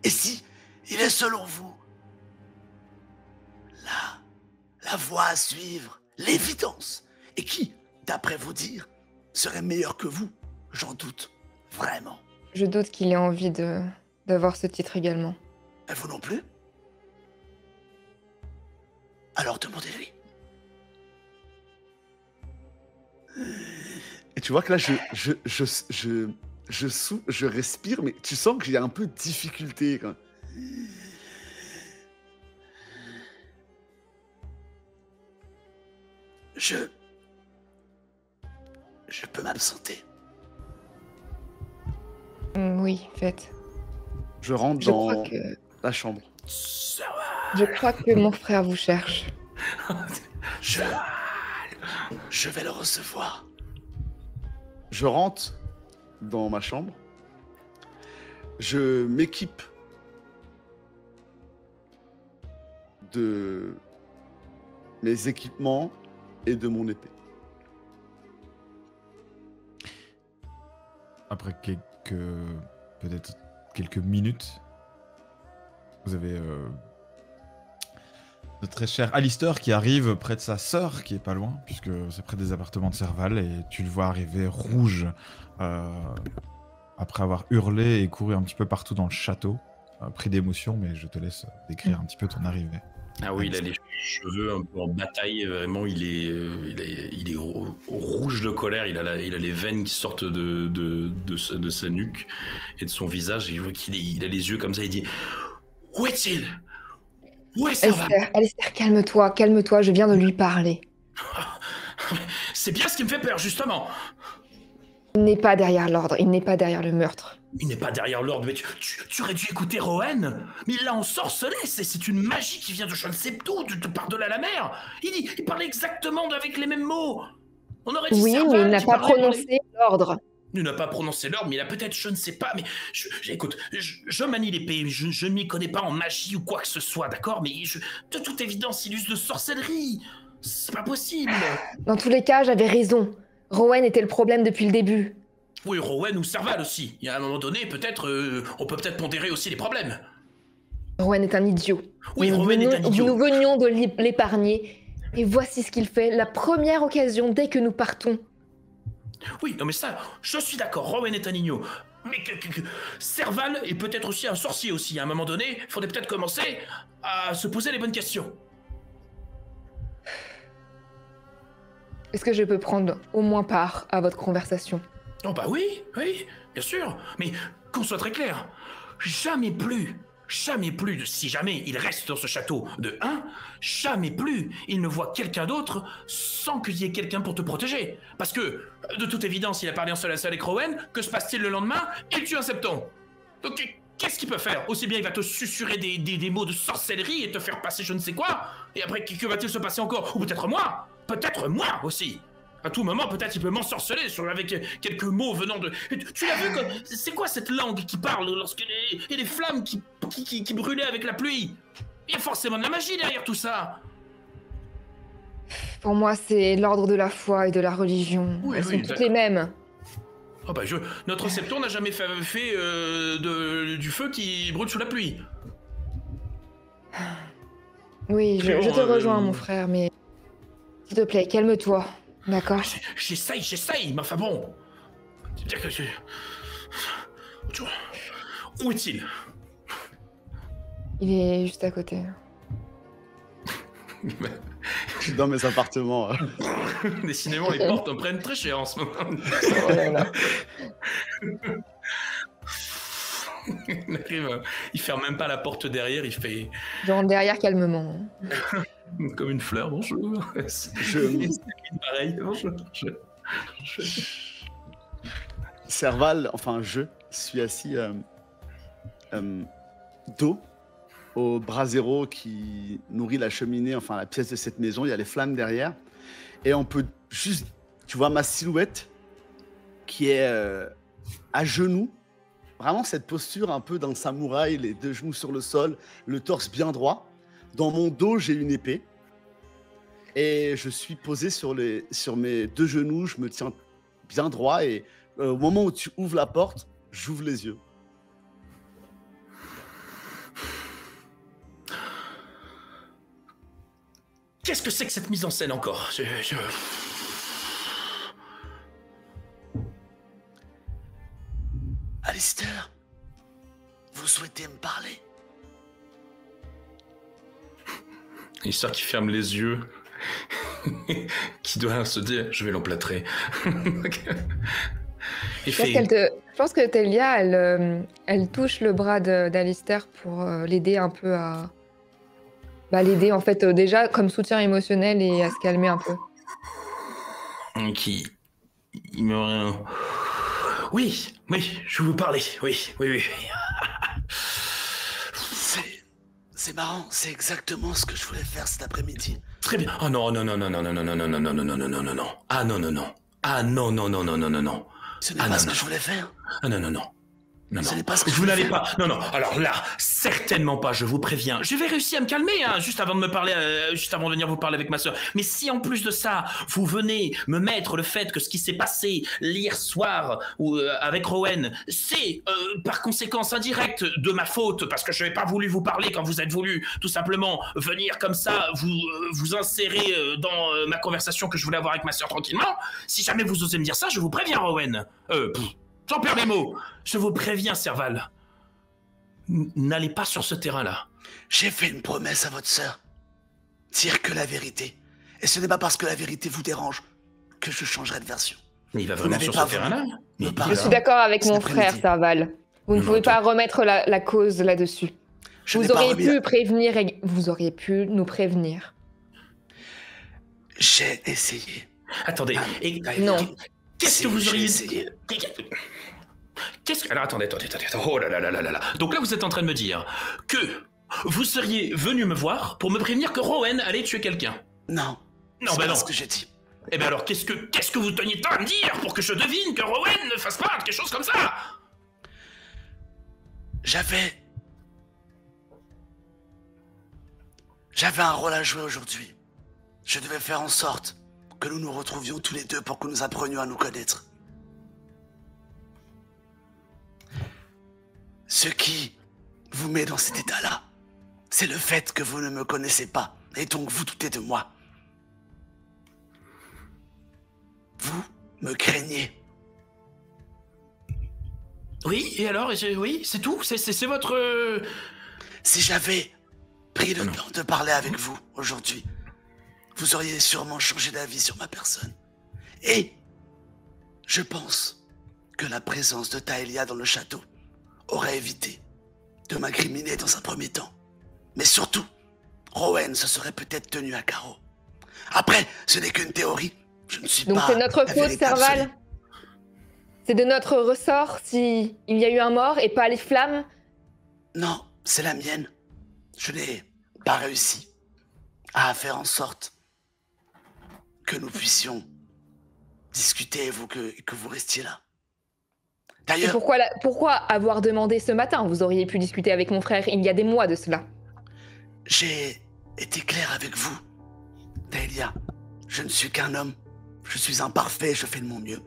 et si il est selon vous la voie à suivre, l'évidence, et qui, d'après vous dire, serait meilleur que vous, j'en doute, vraiment. Je doute qu'il ait envie d'avoir ce titre également. Et vous non plus? Alors demandez-lui. Et tu vois que là, je respire, mais tu sens qu'il y a un peu de difficulté. Quoi. Je peux m'absenter. Oui, faites. Je rentre Je dans crois que... la chambre. Je crois que mon frère vous cherche. Je vais le recevoir. Je rentre dans ma chambre. Je m'équipe de mes équipements et de mon épée. Après peut-être quelques minutes, vous avez notre très cher Alistair qui arrive près de sa sœur, qui est pas loin, puisque c'est près des appartements de Serval, et tu le vois arriver rouge, après avoir hurlé et couru un petit peu partout dans le château, pris d'émotion, mais je te laisse décrire un petit peu ton arrivée. Ah oui, il a les cheveux un peu en bataille, vraiment, il est rouge de colère, il a les veines qui sortent de sa nuque et de son visage, et je vois qu'il a les yeux comme ça, il dit « Où est-il ? Où est Serval ?» Alistair, calme-toi, je viens de lui parler. C'est bien ce qui me fait peur, justement. Il n'est pas derrière l'ordre, il n'est pas derrière le meurtre. Il n'est pas derrière l'ordre, mais tu aurais dû écouter Rowan. Mais il l'a ensorcelé, c'est une magie qui vient de je ne sais d'où, par-delà la mer. Il parlait exactement avec les mêmes mots. On aurait dit Oui, Serval mais il n'a qui pas parlait pour prononcé l'ordre. Il n'a pas prononcé l'ordre, mais il a peut-être, je ne sais pas, mais écoute, je manie l'épée, je ne m'y connais pas en magie ou quoi que ce soit, d'accord, mais de toute évidence, il use de sorcellerie. C'est pas possible. Dans tous les cas, j'avais raison. Rowan était le problème depuis le début. Oui, Rowan ou Serval aussi. Il y a un moment donné, peut-être, on peut peut-être pondérer aussi les problèmes. Rowan est un idiot. Oui, Rowan est un idiot. Nous venions de l'épargner. Et voici ce qu'il fait. La première occasion, dès que nous partons. Oui, non mais ça, je suis d'accord, Rowan est un idiot. Mais Serval est peut-être aussi un sorcier aussi. À un moment donné, il faudrait peut-être commencer à se poser les bonnes questions. Est-ce que je peux prendre au moins part à votre conversation? Oh bah oui, bien sûr. Mais qu'on soit très clair, jamais plus, si jamais il reste dans ce château, de 1, jamais plus il ne voit quelqu'un d'autre sans qu'il y ait quelqu'un pour te protéger. Parce que, de toute évidence, il a parlé en seul à seul avec Rowan, que se passe-t-il le lendemain? Il tue un septon. Donc qu'est-ce qu'il peut faire? Aussi bien il va te susurrer des mots de sorcellerie et te faire passer je ne sais quoi, et après que va-t-il se passer encore? Ou peut-être moi aussi. À tout moment, peut-être il peut m'ensorceler avec quelques mots venant de... Tu l'as vu, c'est quoi cette langue qui parle lorsqu'il y a des flammes qui brûlaient avec la pluie? Il y a forcément de la magie derrière tout ça. Pour moi, c'est l'ordre de la foi et de la religion. Oui, Elles oui, sont toutes d'accord. les mêmes. Oh bah notre septon n'a jamais fait du feu qui brûle sous la pluie. Oui, je te rejoins, mon frère, mais s'il te plaît, calme-toi, d'accord? J'essaye, mais enfin bon. C'est-à-dire que où est-il? Il est juste à côté. Je suis dans mes appartements. Décidément, les portes en prennent très cher en ce moment. Oh là là. Il ferme même pas la porte derrière, il fait Je rentre derrière calmement. comme une fleur. Bonjour. Pareil. Bonjour. Serval, enfin je suis assis dos au brasero qui nourrit la cheminée, enfin la pièce de cette maison. Il y a les flammes derrière. Et on peut juste, tu vois ma silhouette qui est à genoux. Vraiment cette posture un peu d'un samouraï, les deux genoux sur le sol, le torse bien droit. Dans mon dos, j'ai une épée. Et je suis posé sur mes deux genoux, je me tiens bien droit. Et au moment où tu ouvres la porte, j'ouvre les yeux. Qu'est-ce que c'est que cette mise en scène encore? Alistair, vous souhaitez me parler? Histoire qu'il ferme les yeux, qui doit se dire, je vais l'emplâtrer. Je pense que Telia, elle touche le bras d'Alistair pour l'aider un peu à... l'aider en fait déjà comme soutien émotionnel et à se calmer un peu. Il me... Oui, je veux vous parler, oui. C'est marrant, c'est exactement ce que je voulais faire cet après-midi. Très bien. Oh non. Ah non. Ce n'est pas ce que je voulais faire. Ah non. Ce n'est pas ce que je Vous voulais n'allez faire. pas. Non. Alors là, certainement pas, je vous préviens. Je vais réussir à me calmer, juste avant de me parler, juste avant de venir vous parler avec ma sœur. Mais si en plus de ça, vous venez me mettre le fait que ce qui s'est passé hier soir avec Rowan, c'est par conséquence indirecte de ma faute, parce que je n'ai pas voulu vous parler quand vous êtes voulu tout simplement venir comme ça, vous insérer dans ma conversation que je voulais avoir avec ma sœur tranquillement. Si jamais vous osez me dire ça, je vous préviens, Rowan. J'en perds les mots. Je vous préviens, Serval. N'allez pas sur ce terrain-là. J'ai fait une promesse à votre sœur. Dire que la vérité. Et ce n'est pas parce que la vérité vous dérange que je changerai de version. Mais il va vraiment sur ce terrain-là. Je suis d'accord avec mon frère, Serval. Vous ne pouvez pas remettre la cause là-dessus. Vous auriez pu prévenir, vous auriez pu nous prévenir. J'ai essayé. Attendez. Non. Qu'est-ce que vous auriez essayé? Alors attendez. Oh là là. Donc là, vous êtes en train de me dire que vous seriez venu me voir pour me prévenir que Rowan allait tuer quelqu'un. Non. Non, c'est bah pas non. ce que j'ai dit. Eh ben alors, qu'est-ce que vous teniez tant à me dire pour que je devine que Rowan ne fasse pas quelque chose comme ça? J'avais un rôle à jouer aujourd'hui. Je devais faire en sorte que nous nous retrouvions tous les deux pour que nous apprenions à nous connaître. Ce qui vous met dans cet état-là, c'est le fait que vous ne me connaissez pas, et donc vous doutez de moi. Vous me craignez. Oui, et alors? Oui, c'est tout? C'est votre... Si j'avais pris le temps de parler avec vous aujourd'hui, vous auriez sûrement changé d'avis sur ma personne. Et je pense que la présence de Taelia dans le château aurait évité de m'incriminer dans un premier temps. Mais surtout, Rowan se serait peut-être tenu à carreau. Après, ce n'est qu'une théorie. Je ne suis pas... Donc c'est notre la faute, vérité Serval? absolue. C'est de notre ressort si il y a eu un mort et pas les flammes? Non, c'est la mienne. Je n'ai pas réussi à faire en sorte que nous puissions discuter et que vous restiez là. Et D'ailleurs, pourquoi avoir demandé ce matin? Vous auriez pu discuter avec mon frère il y a des mois de cela. j'ai été clair avec vous, Taelia. Je ne suis qu'un homme. Je suis imparfait, je fais de mon mieux.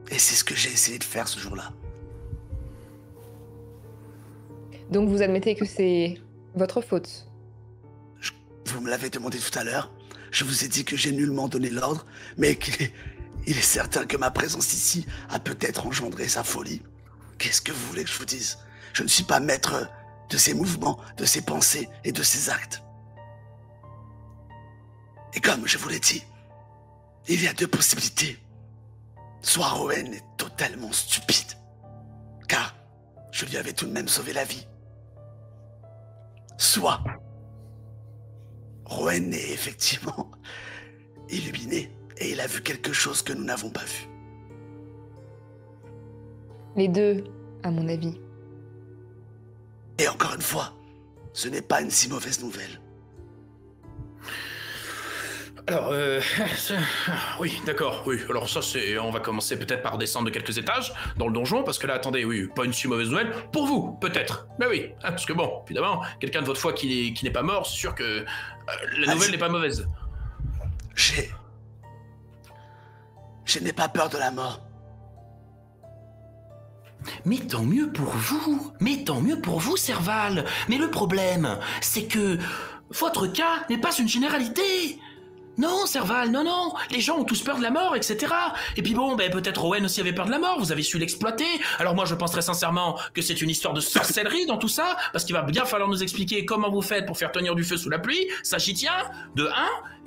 Et c'est ce que j'ai essayé de faire ce jour-là. Donc vous admettez que c'est votre faute. Vous me l'avez demandé tout à l'heure. Je vous ai dit que j'ai nullement donné l'ordre, mais il est certain que ma présence ici a peut-être engendré sa folie. Qu'est-ce que vous voulez que je vous dise? Je ne suis pas maître de ses mouvements, de ses pensées et de ses actes. Et comme je vous l'ai dit, il y a deux possibilités. Soit Rowan est totalement stupide, car je lui avais tout de même sauvé la vie. Soit Rowan est effectivement illuminé et il a vu quelque chose que nous n'avons pas vu. Les deux, à mon avis. Et encore une fois, ce n'est pas une si mauvaise nouvelle. Alors, oui, d'accord, oui. Alors ça, on va commencer peut-être par descendre de quelques étages dans le donjon, parce que là, attendez, oui, pas une si mauvaise nouvelle. Pour vous, peut-être. Mais oui, parce que bon, évidemment, quelqu'un de votre foi qui n'est pas mort, c'est sûr que la nouvelle n'est pas mauvaise. Je n'ai pas peur de la mort. Mais tant mieux pour vous, Serval. Mais le problème, c'est que votre cas n'est pas une généralité. Non, Serval, non, les gens ont tous peur de la mort, etc. Et puis bon, peut-être Owen aussi avait peur de la mort, vous avez su l'exploiter. Alors moi, je penserais sincèrement que c'est une histoire de sorcellerie dans tout ça, parce qu'il va bien falloir nous expliquer comment vous faites pour faire tenir du feu sous la pluie, ça j'y tiens, de 1,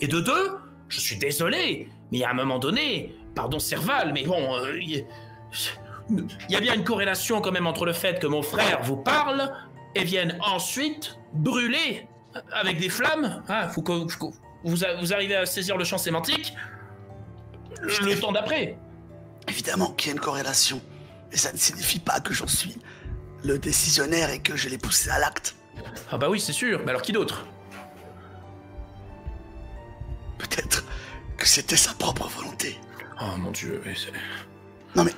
et de 2, je suis désolé, mais à un moment donné, pardon Serval, mais bon, il y a bien une corrélation quand même entre le fait que mon frère vous parle, et vienne ensuite brûler avec des flammes, hein, vous arrivez à saisir le champ sémantique le temps d'après. Évidemment qu'il y a une corrélation, mais ça ne signifie pas que j'en suis le décisionnaire et que je l'ai poussé à l'acte. Ah bah oui, c'est sûr, mais alors qui d'autre? Peut-être que c'était sa propre volonté. Oh mon dieu, Non mais...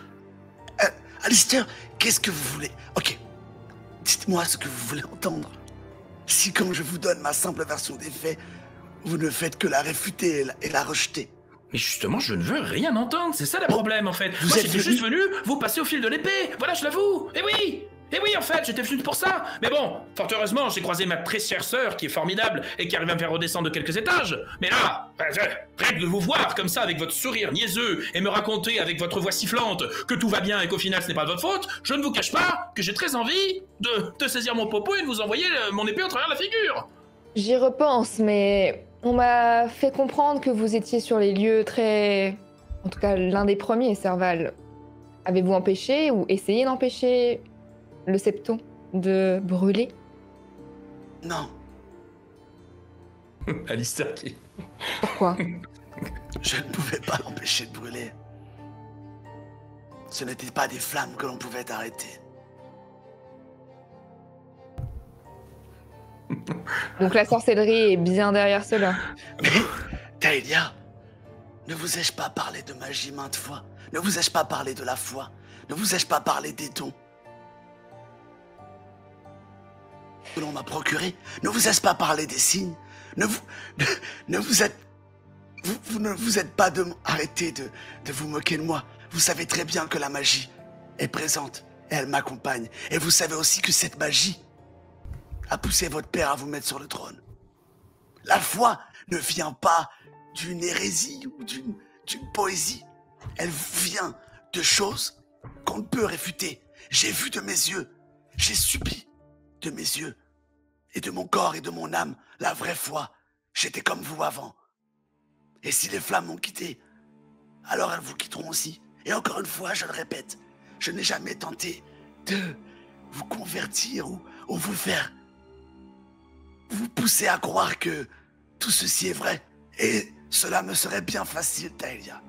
Alistair, qu'est-ce que vous voulez? Ok, dites-moi ce que vous voulez entendre. Si quand je vous donne ma simple version des faits, vous ne faites que la réfuter et la rejeter. Mais justement, je ne veux rien entendre, c'est ça le problème en fait. Moi j'étais juste venu vous passer au fil de l'épée, voilà je l'avoue. Et oui en fait, j'étais venu pour ça. Mais bon, fort heureusement, j'ai croisé ma précieuse sœur qui est formidable et qui arrive à me faire redescendre de quelques étages. Mais là, rien que de vous voir comme ça avec votre sourire niaiseux et me raconter avec votre voix sifflante que tout va bien et qu'au final ce n'est pas de votre faute, je ne vous cache pas que j'ai très envie de saisir mon popo et de vous envoyer mon épée au travers de la figure. J'y repense, mais on m'a fait comprendre que vous étiez sur les lieux très... En tout cas, l'un des premiers, Serval. Avez-vous empêché ou essayé d'empêcher le septon de brûler? Non. Alistair qui... Pourquoi? Je ne pouvais pas l'empêcher de brûler. Ce n'étaient pas des flammes que l'on pouvait arrêter. Donc la sorcellerie est bien derrière cela. Mais, Taelia, ne vous ai-je pas parlé de magie maintes fois? Ne vous ai-je pas parlé de la foi? Ne vous ai-je pas parlé des dons que l'on m'a procuré? Ne vous ai-je pas parlé des signes? Vous ne vous êtes pas arrêté de vous moquer de moi. Vous savez très bien que la magie est présente et elle m'accompagne. Et vous savez aussi que cette magie a poussé votre père à vous mettre sur le trône. La foi ne vient pas d'une hérésie ou d'une poésie. Elle vient de choses qu'on ne peut réfuter. J'ai vu de mes yeux, j'ai subi de mes yeux et de mon corps et de mon âme la vraie foi. J'étais comme vous avant. Et si les flammes m'ont quitté, alors elles vous quitteront aussi. Et encore une fois, je le répète, je n'ai jamais tenté de vous convertir ou vous faire... vous pousser à croire que tout ceci est vrai. Et cela me serait bien facile, Taelia.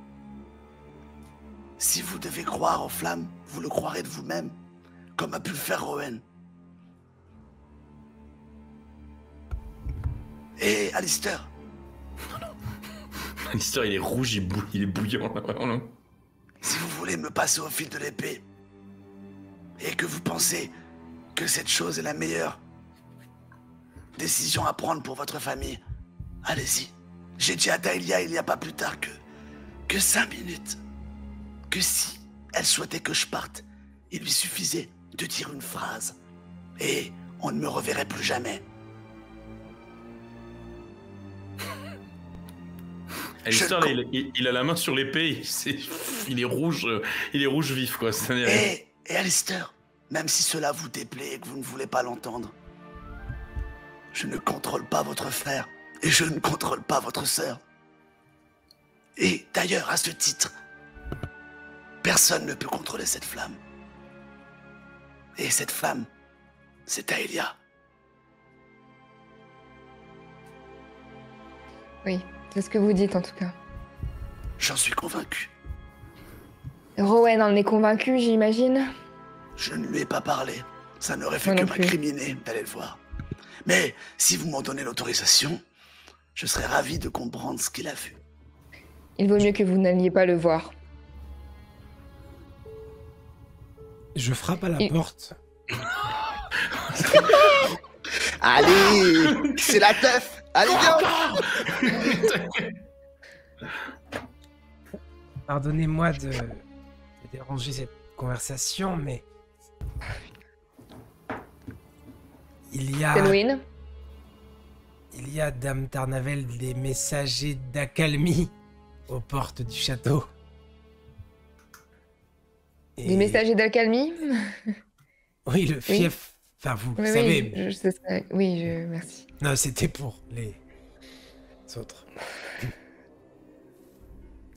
Si vous devez croire aux flammes, vous le croirez de vous-même, comme a pu le faire Rowan. Et Alistair, Alistair, il est rouge, il est bouillant, là, vraiment, là. Si vous voulez me passer au fil de l'épée, et que vous pensez que cette chose est la meilleure décision à prendre pour votre famille, allez-y. J'ai dit à Dahlia il n'y a pas plus tard que 5 minutes que si elle souhaitait que je parte, il lui suffisait de dire une phrase et on ne me reverrait plus jamais. Alistair, là, il a la main sur l'épée, il est rouge vif, quoi. Et Alistair, même si cela vous déplaît et que vous ne voulez pas l'entendre, je ne contrôle pas votre frère et je ne contrôle pas votre sœur. Et d'ailleurs, à ce titre, personne ne peut contrôler cette flamme. Et cette flamme, c'est Dahlia. Oui, c'est ce que vous dites en tout cas. J'en suis convaincu. Rowan en est convaincu, j'imagine. Je ne lui ai pas parlé. Ça n'aurait fait Moi que non plus. m'incriminer d'aller le voir. Mais si vous m'en donnez l'autorisation, je serais ravi de comprendre ce qu'il a vu. Il vaut mieux que vous n'alliez pas le voir. Je frappe à la Et- porte. Allez, c'est la teuf. Allez, viens. Pardonnez-moi de déranger cette conversation, mais il y a, Selwyn, Dame Tarnavel, des messagers d'accalmie aux portes du château. les Et- messagers d'alcalmie. Oui, le fief. Enfin, vous Oui, savez. oui, je sais ça. Oui, merci. Non, c'était pour les autres.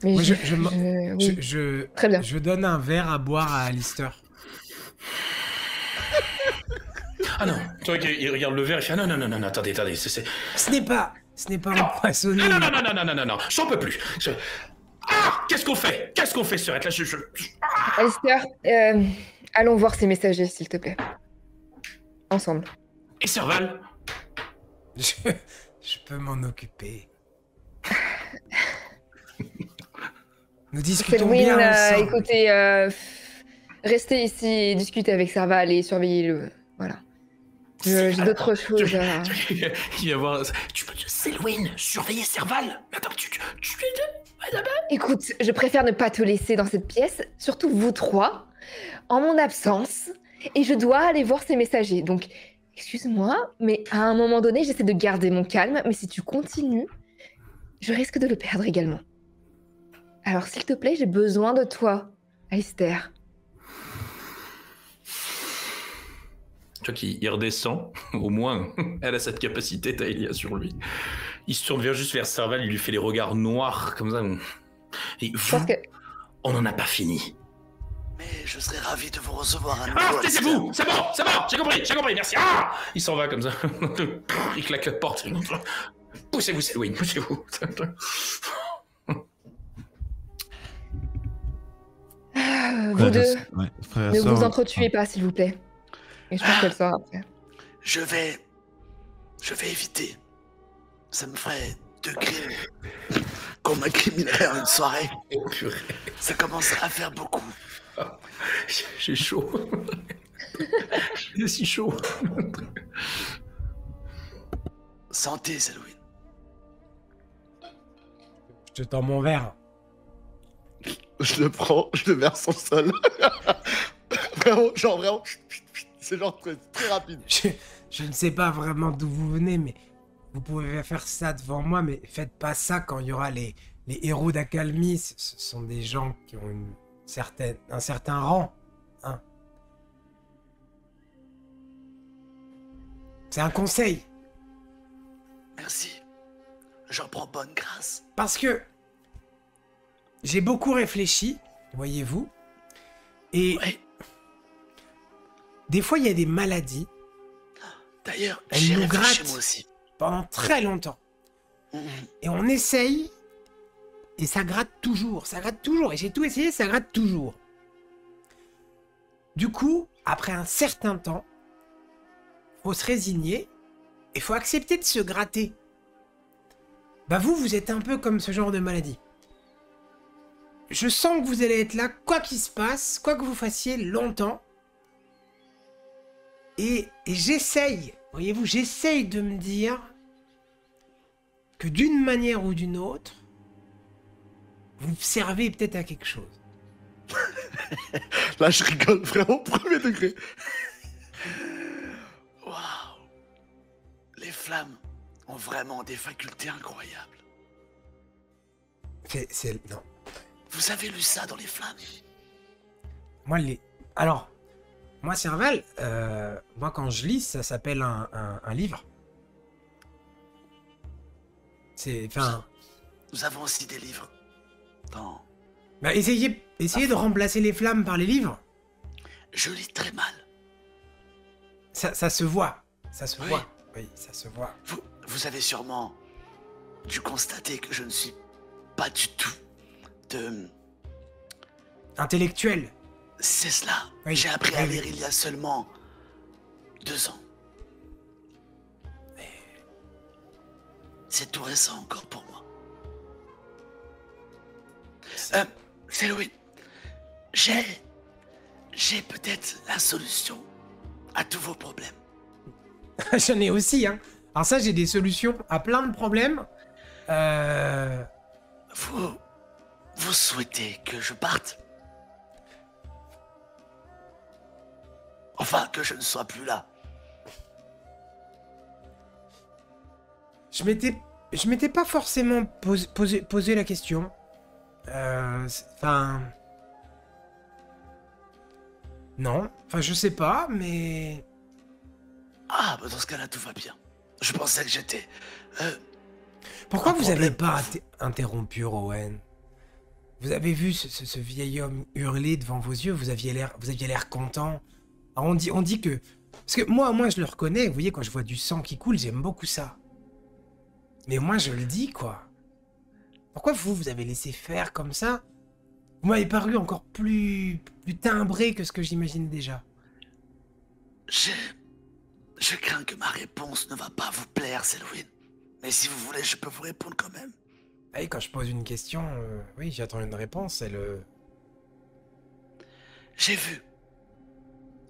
Mais Moi, oui. Très bien. Je donne un verre à boire à Alistair. Ah non, tu vois qu'il regarde le verre et il fait ah non, attendez, c'est... Ce n'est pas empoisonné. Non, j'en peux plus. Ah, qu'est-ce qu'on fait, Sœurette, là, Alistair, allons voir ces messagers, s'il te plaît. Ensemble. Et Serval? Je peux m'en occuper. Nous discutons Selwyn, bien ensemble. écoutez, restez ici et discutez avec Serval et surveillez-le. Voilà. J'ai d'autres choses à... Il va voir... Tu peux dire Selwyn, surveiller Serval. Attends, tu... Écoute, je préfère ne pas te laisser dans cette pièce, surtout vous trois, en mon absence, et je dois aller voir ces messagers. Donc, excuse-moi, mais à un moment donné, j'essaie de garder mon calme, mais si tu continues, je risque de le perdre également. Alors, s'il te plaît, j'ai besoin de toi, Alistair. Tu vois qu'il redescend, au moins, elle a cette capacité, Dahlia, sur lui. Il se tourne juste vers Serval, il lui fait les regards noirs, comme ça. Et Je vous, pense que... on n'en a pas fini. Mais je serais ravi de vous recevoir à nouveau. Ah, Alistair. taisez-vous, c'est bon, j'ai compris, merci. Ah, il s'en va comme ça. Il claque la porte. Poussez-vous, Selwyn, poussez-vous. Vous Frères et deux, sœurs- ouais, frères et ne sœurs, vous entretuez pas, s'il vous plaît. Et je pense qu'elle sort après. Je vais éviter. Ça me ferait 2 crimes qu'on m'incriminerait en une soirée. Oh, purée. Ça commencerait à faire beaucoup. J'ai chaud. J'ai si chaud. Santé, Selwyn. Je te tends mon verre. Je le prends, je le verse au sol. vraiment, c'est genre très rapide. Je ne sais pas vraiment d'où vous venez, mais vous pouvez faire ça devant moi, mais faites pas ça quand il y aura les héros d'accalmie. Ce sont des gens qui ont un certain rang. Hein. C'est un conseil. Merci. J'en prends bonne grâce. Parce que j'ai beaucoup réfléchi, voyez-vous, et Ouais. des fois il y a des maladies D'ailleurs, Elle j'y nous réfléchis gratte. moi aussi. pendant très longtemps. Mhm. Et on essaye, et ça gratte toujours, et j'ai tout essayé, ça gratte toujours. Du coup, après un certain temps, faut se résigner, et faut accepter de se gratter. Bah vous êtes un peu comme ce genre de maladie. Je sens que vous allez être là, quoi qu'il se passe, quoi que vous fassiez, longtemps. Et j'essaye, voyez-vous, j'essaye de me dire que d'une manière ou d'une autre, vous servez peut-être à quelque chose. Là, je rigole vraiment premier degré. Waouh. Les flammes ont vraiment des facultés incroyables. Non. Vous avez lu ça dans les flammes? Moi, Alors, moi, Serval, moi, quand je lis, ça s'appelle un livre. Enfin... Nous avons aussi des livres. Dans... Bah, essayez de remplacer les flammes par les livres. Je lis très mal. Ça se voit. Ça se Oui. voit. Oui, ça se voit. Vous avez sûrement dû constater que je ne suis pas du tout de... Intellectuel. C'est cela. Oui. J'ai appris à Oui. lire il y a seulement 2 ans. C'est tout récent encore pour moi. C'est Louis. J'ai peut-être la solution à tous vos problèmes. J'en ai aussi, hein. Alors ça, j'ai des solutions à plein de problèmes. Vous souhaitez que je parte? Enfin, que je ne sois plus là. Je m'étais pas forcément posé la question. Enfin... Non. Enfin, je sais pas, mais... Ah, bah dans ce cas-là, tout va bien. Je pensais que j'étais... Pourquoi un vous avez problème pas pour vous. interrompu Rowan? Vous avez vu ce vieil homme hurler devant vos yeux, vous aviez l'air content. Alors on dit que... Parce que moi je le reconnais, vous voyez, quand je vois du sang qui coule, j'aime beaucoup ça. Mais moi je le dis, quoi. Pourquoi vous avez laissé faire comme ça? Vous m'avez paru encore plus timbré que ce que j'imagine déjà. Je crains que ma réponse ne va pas vous plaire, Selwyn. Mais si vous voulez, je peux vous répondre quand même. Ah oui, quand je pose une question, oui, j'attends une réponse, J'ai vu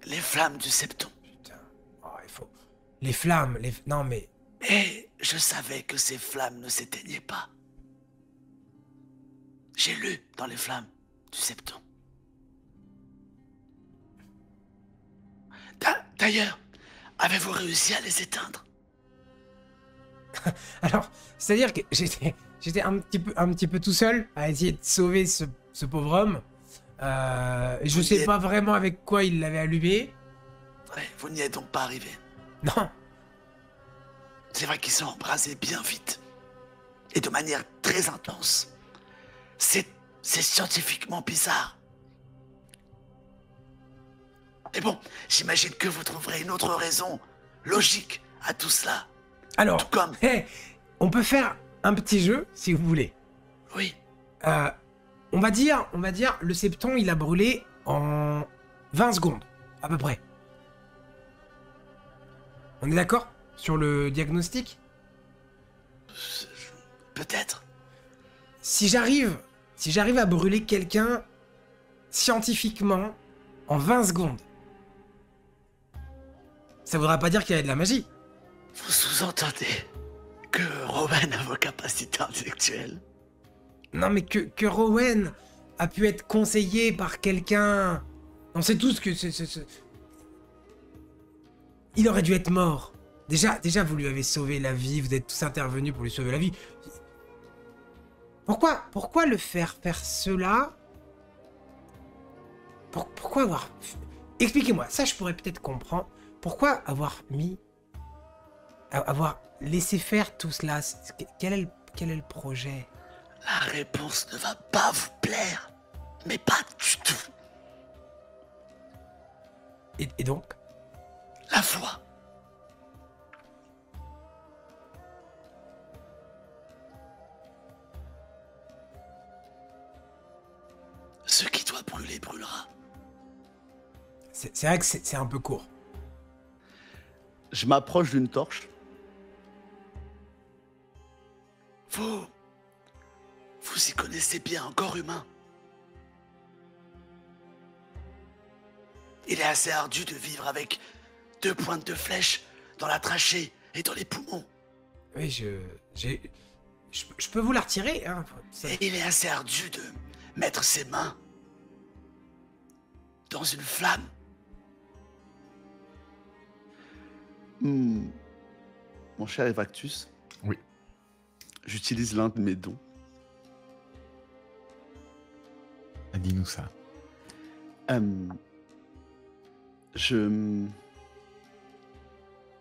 les flammes du septon. Putain, oh, il faut... Les flammes, Non mais... Et je savais que ces flammes ne s'éteignaient pas. J'ai lu dans les flammes du septon. D'ailleurs, avez-vous réussi à les éteindre? Alors, c'est-à-dire que j'étais un petit peu tout seul à essayer de sauver ce pauvre homme. Et je sais pas vraiment avec quoi il l'avait allumé. Ouais, vous n'y êtes donc pas arrivé. Non. C'est vrai qu'ils sont embrasés bien vite. Et de manière très intense. C'est scientifiquement bizarre. Mais bon, j'imagine que vous trouverez une autre raison logique à tout cela. Alors, Tout comme... on peut faire un petit jeu, si vous voulez. Oui, On va dire, le septon, il a brûlé en 20 secondes, à peu près. On est d'accord sur le diagnostic? peut-être. Si j'arrive à brûler quelqu'un scientifiquement en 20 secondes, ça voudra pas dire qu'il y a de la magie. Vous sous-entendez que Rowan a vos capacités intellectuelles? Non, mais que Rowan a pu être conseillé par quelqu'un. On sait tous que il aurait dû être mort. Déjà, vous lui avez sauvé la vie, vous êtes tous intervenus pour lui sauver la vie. Pourquoi le faire cela? Pourquoi avoir... Expliquez-moi, ça je pourrais peut-être comprendre. Pourquoi avoir laissé faire tout cela? Quel est le projet? La réponse ne va pas vous plaire. Mais pas du tout. Et donc? La foi. Ce qui doit brûler brûlera. C'est vrai que c'est un peu court. Je m'approche d'une torche. Vous y connaissez bien un corps humain. Il est assez ardu de vivre avec 2 pointes de flèche dans la trachée et dans les poumons. Oui, je peux vous la retirer, hein. Et il est assez ardu de mettre ses mains dans une flamme. Mon cher Evactus. Oui. J'utilise l'un de mes dons. Dis-nous ça.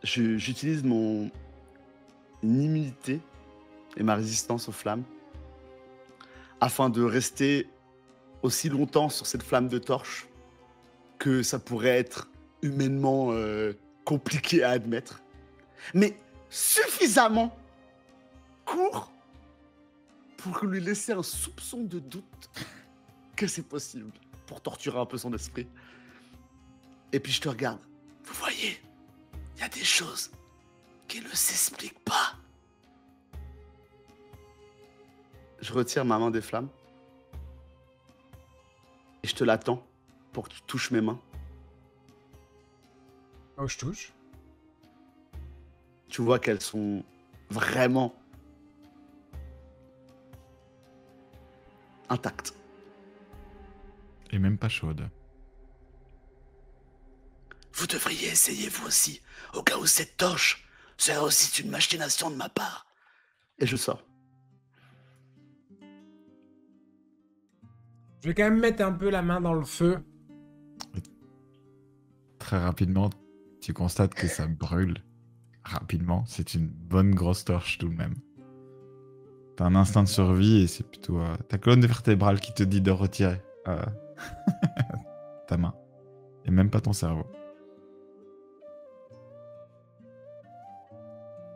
J'utilise mon immunité et ma résistance aux flammes afin de rester aussi longtemps sur cette flamme de torche que ça pourrait être humainement compliqué à admettre, mais suffisamment court pour lui laisser un soupçon de doute que c'est possible, pour torturer un peu son esprit. Et puis je te regarde. Vous voyez, il y a des choses qui ne s'expliquent pas. Je retire ma main des flammes et je te l'attends pour que tu touches mes mains. Oh, je touche. Tu vois qu'elles sont vraiment intactes. Et même pas chaude. Vous devriez essayer vous aussi, au cas où cette torche serait aussi une machination de ma part. Et je sors. Je vais quand même mettre un peu la main dans le feu. Très rapidement, tu constates que ça brûle. Rapidement, c'est une bonne grosse torche tout de même. T'as un instinct de survie et c'est plutôt ta colonne vertébrale qui te dit de retirer ta main. Et même pas ton cerveau.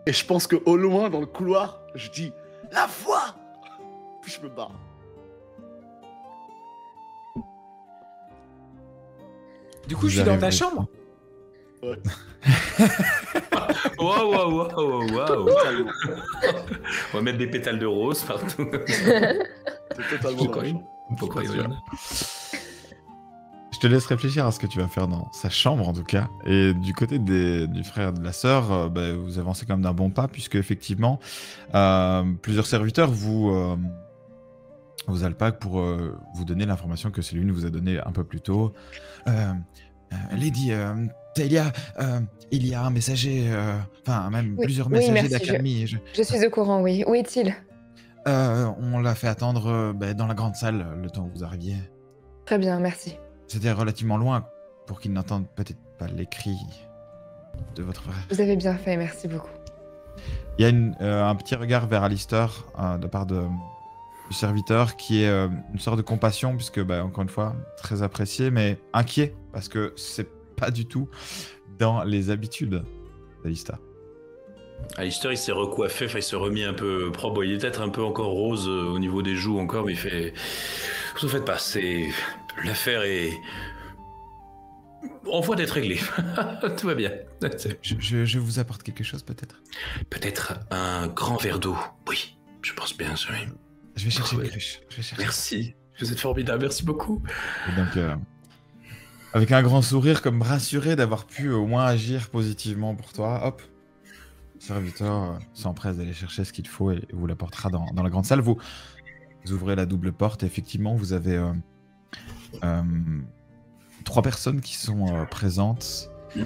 Et je pense qu'au loin, dans le couloir, je dis « La voix !» Puis je me barre. Du coup, je suis dans ta chambre. Ouais. Waouh. Totalement. On va mettre des pétales de rose partout. C'est totalement dans la chambre. Pourquoi il y en a? Je te laisse réfléchir à ce que tu vas faire dans sa chambre en tout cas. Et du côté du frère et de la sœur, vous avancez quand même d'un bon pas puisque effectivement plusieurs serviteurs vous alpaguent pour vous donner l'information que Céline vous a donnée un peu plus tôt. Lady Taelia, il y a un messager, même Oui, plusieurs oui, messagers merci, d'Accalmie. Je suis au courant, oui. Où est-il? On l'a fait attendre dans la grande salle le temps où vous arriviez. Très bien, merci. C'était relativement loin pour qu'il n'entende peut-être pas les cris de votre frère. Vous avez bien fait, merci beaucoup. Il y a un petit regard vers Alistair de part du serviteur qui est une sorte de compassion puisque, encore une fois, très apprécié mais inquiet parce que c'est pas du tout dans les habitudes d'Alistair. Alistair, il s'est recoiffé, il s'est remis un peu propre. Il est peut-être un peu encore rose au niveau des joues encore, mais il fait... Vous ne faites pas, l'affaire est en voie d'être réglée. Tout va bien. Je vous apporte quelque chose peut-être? Peut-être un grand verre d'eau. Oui, je pense bien, oui. Je vais chercher Oui. une cruche. Merci, vous êtes formidable, merci beaucoup. Et donc, avec un grand sourire, comme rassuré d'avoir pu au moins agir positivement pour toi, hop, le serviteur s'empresse d'aller chercher ce qu'il faut et vous l'apportera dans la grande salle. Vous ouvrez la double porte et effectivement, vous avez 3 personnes qui sont présentes. Vous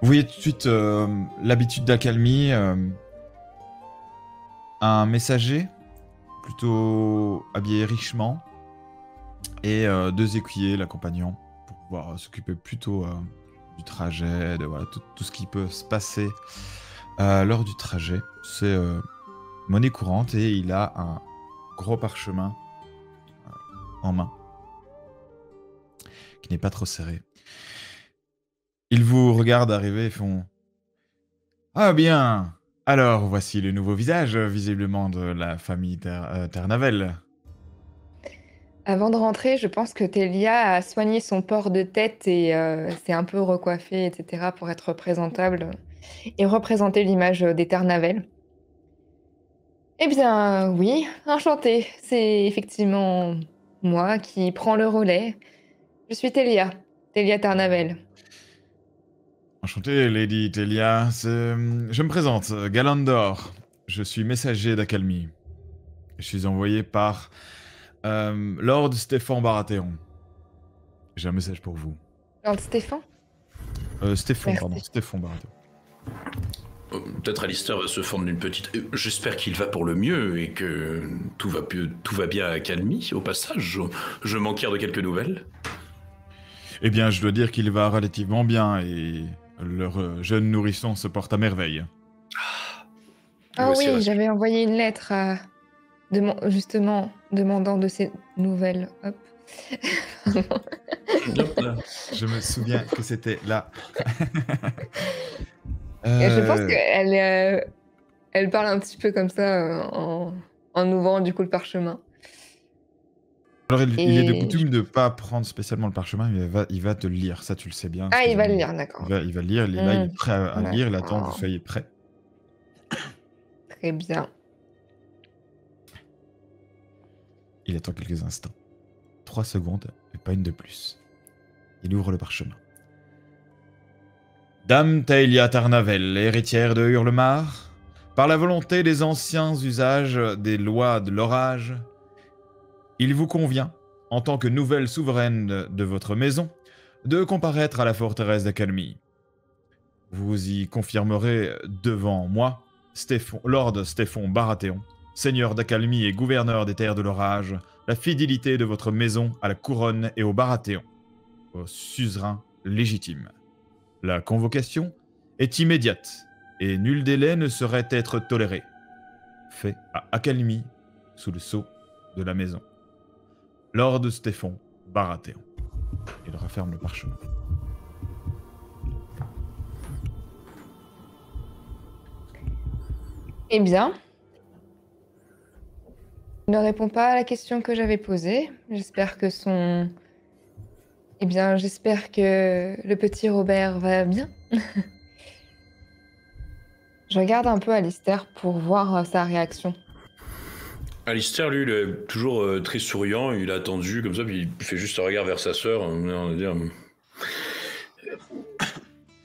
voyez tout de suite l'habitude d'accalmie, un messager plutôt habillé richement et 2 écuyers l'accompagnant pour pouvoir s'occuper plutôt du trajet, de tout ce qui peut se passer lors du trajet. C'est monnaie courante et il a un gros parchemin en main qui n'est pas trop serré. Ils vous regardent arriver et font « Ah bien, alors voici le nouveau visage visiblement de la famille Ternavel. » Avant de rentrer, je pense que Télia a soigné son port de tête et s'est un peu recoiffée, etc. pour être présentable et représenter l'image des Ternavel. Eh bien, oui, enchantée. C'est effectivement moi qui prends le relais. Je suis Télia Tarnavel. Enchanté, Lady Telia. Je me présente, Galandor. Je suis messager d'Accalmie. Je suis envoyé par Lord Stéphane Baratheon. J'ai un message pour vous. Lord Stéphane? Stéphane, Merci. pardon. Stéphane Baratheon. Peut-être Alistair va se fendre d'une petite... J'espère qu'il va pour le mieux et que tout va bien à Calmy, au passage. Je m'enquiers de quelques nouvelles. Eh bien, je dois dire qu'il va relativement bien et leur jeune nourrisson se porte à merveille. Ah Voici oui, rassuré. j'avais envoyé une lettre justement demandant de ces nouvelles. Hop. Hop là. Je me souviens que c'était là. Et je pense qu'elle elle parle un petit peu comme ça en ouvrant du coup le parchemin. Alors, il est de Et coutume de pas prendre spécialement le parchemin, mais il va te le lire, ça tu le sais bien. Ah, il va le excusez-moi. lire, d'accord. Il va le lire, il est là, il est Hmm, prêt à lire, il attend que vous d'accord. soyez prêt. Très bien. Il attend quelques instants. 3 secondes, et pas une de plus. Il ouvre le parchemin. Dame Taelia Tarnavel, héritière de Hurlemar, par la volonté des anciens usages des lois de l'orage, il vous convient, en tant que nouvelle souveraine de votre maison, de comparaître à la forteresse d'Accalmie. Vous y confirmerez devant moi, Lord Stéphane Baratheon, seigneur d'Accalmie et gouverneur des terres de l'orage, la fidélité de votre maison à la couronne et au Baratheon, au suzerain légitime. La convocation est immédiate et nul délai ne saurait être toléré. Fait à Accalmie sous le sceau de la maison. Lord Stéphane Baratheon. Il referme le parchemin. Eh bien, il ne répond pas à la question que j'avais posée. J'espère que Eh bien, j'espère que le petit Robert va bien. Je regarde un peu Alistair pour voir sa réaction. Alistair, lui, il est toujours très souriant. Il a attendu comme ça, puis il fait juste un regard vers sa sœur. On va dire...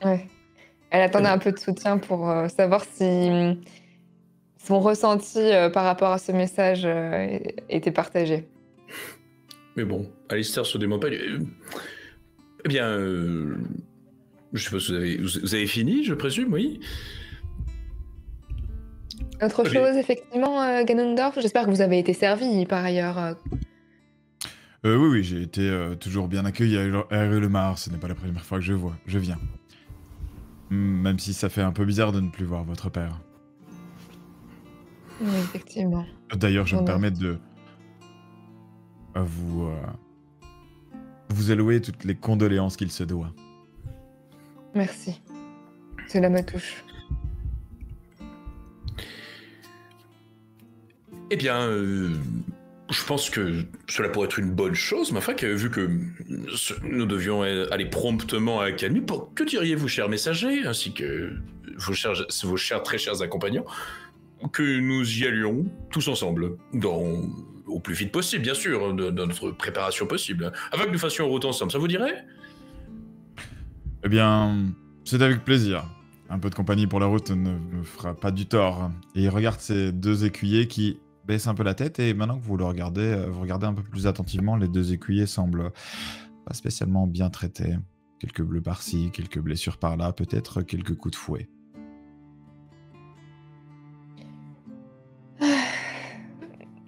Ouais. Elle attendait un peu de soutien pour savoir si son ressenti par rapport à ce message était partagé. Mais bon, Alistair se dément pas. Eh bien, je suppose que vous avez fini, je présume, oui. Autre Ok. chose, effectivement, Ganondorf, j'espère que vous avez été servi par ailleurs. Oui, j'ai été toujours bien accueilli à Hurlemar. Ce n'est pas la première fois que je viens. Même si ça fait un peu bizarre de ne plus voir votre père. Oui, effectivement. D'ailleurs, je me Oh non. permets de vous allouer toutes les condoléances qu'il se doit. Merci. Cela me touche. Eh bien, je pense que cela pourrait être une bonne chose, mais enfin, vu que nous devions aller promptement à Calmy, que diriez-vous, chers messagers, ainsi que vos chers, très chers accompagnants, que nous y allions tous ensemble, au plus vite possible, bien sûr, dans notre préparation possible, afin que nous fassions route ensemble, ça vous dirait? Eh bien, c'est avec plaisir. Un peu de compagnie pour la route ne me fera pas du tort. Et il regarde ces deux écuyers qui baissent un peu la tête, et maintenant que vous regardez un peu plus attentivement, les deux écuyers semblent pas spécialement bien traités. Quelques bleus par-ci, quelques blessures par-là, peut-être quelques coups de fouet.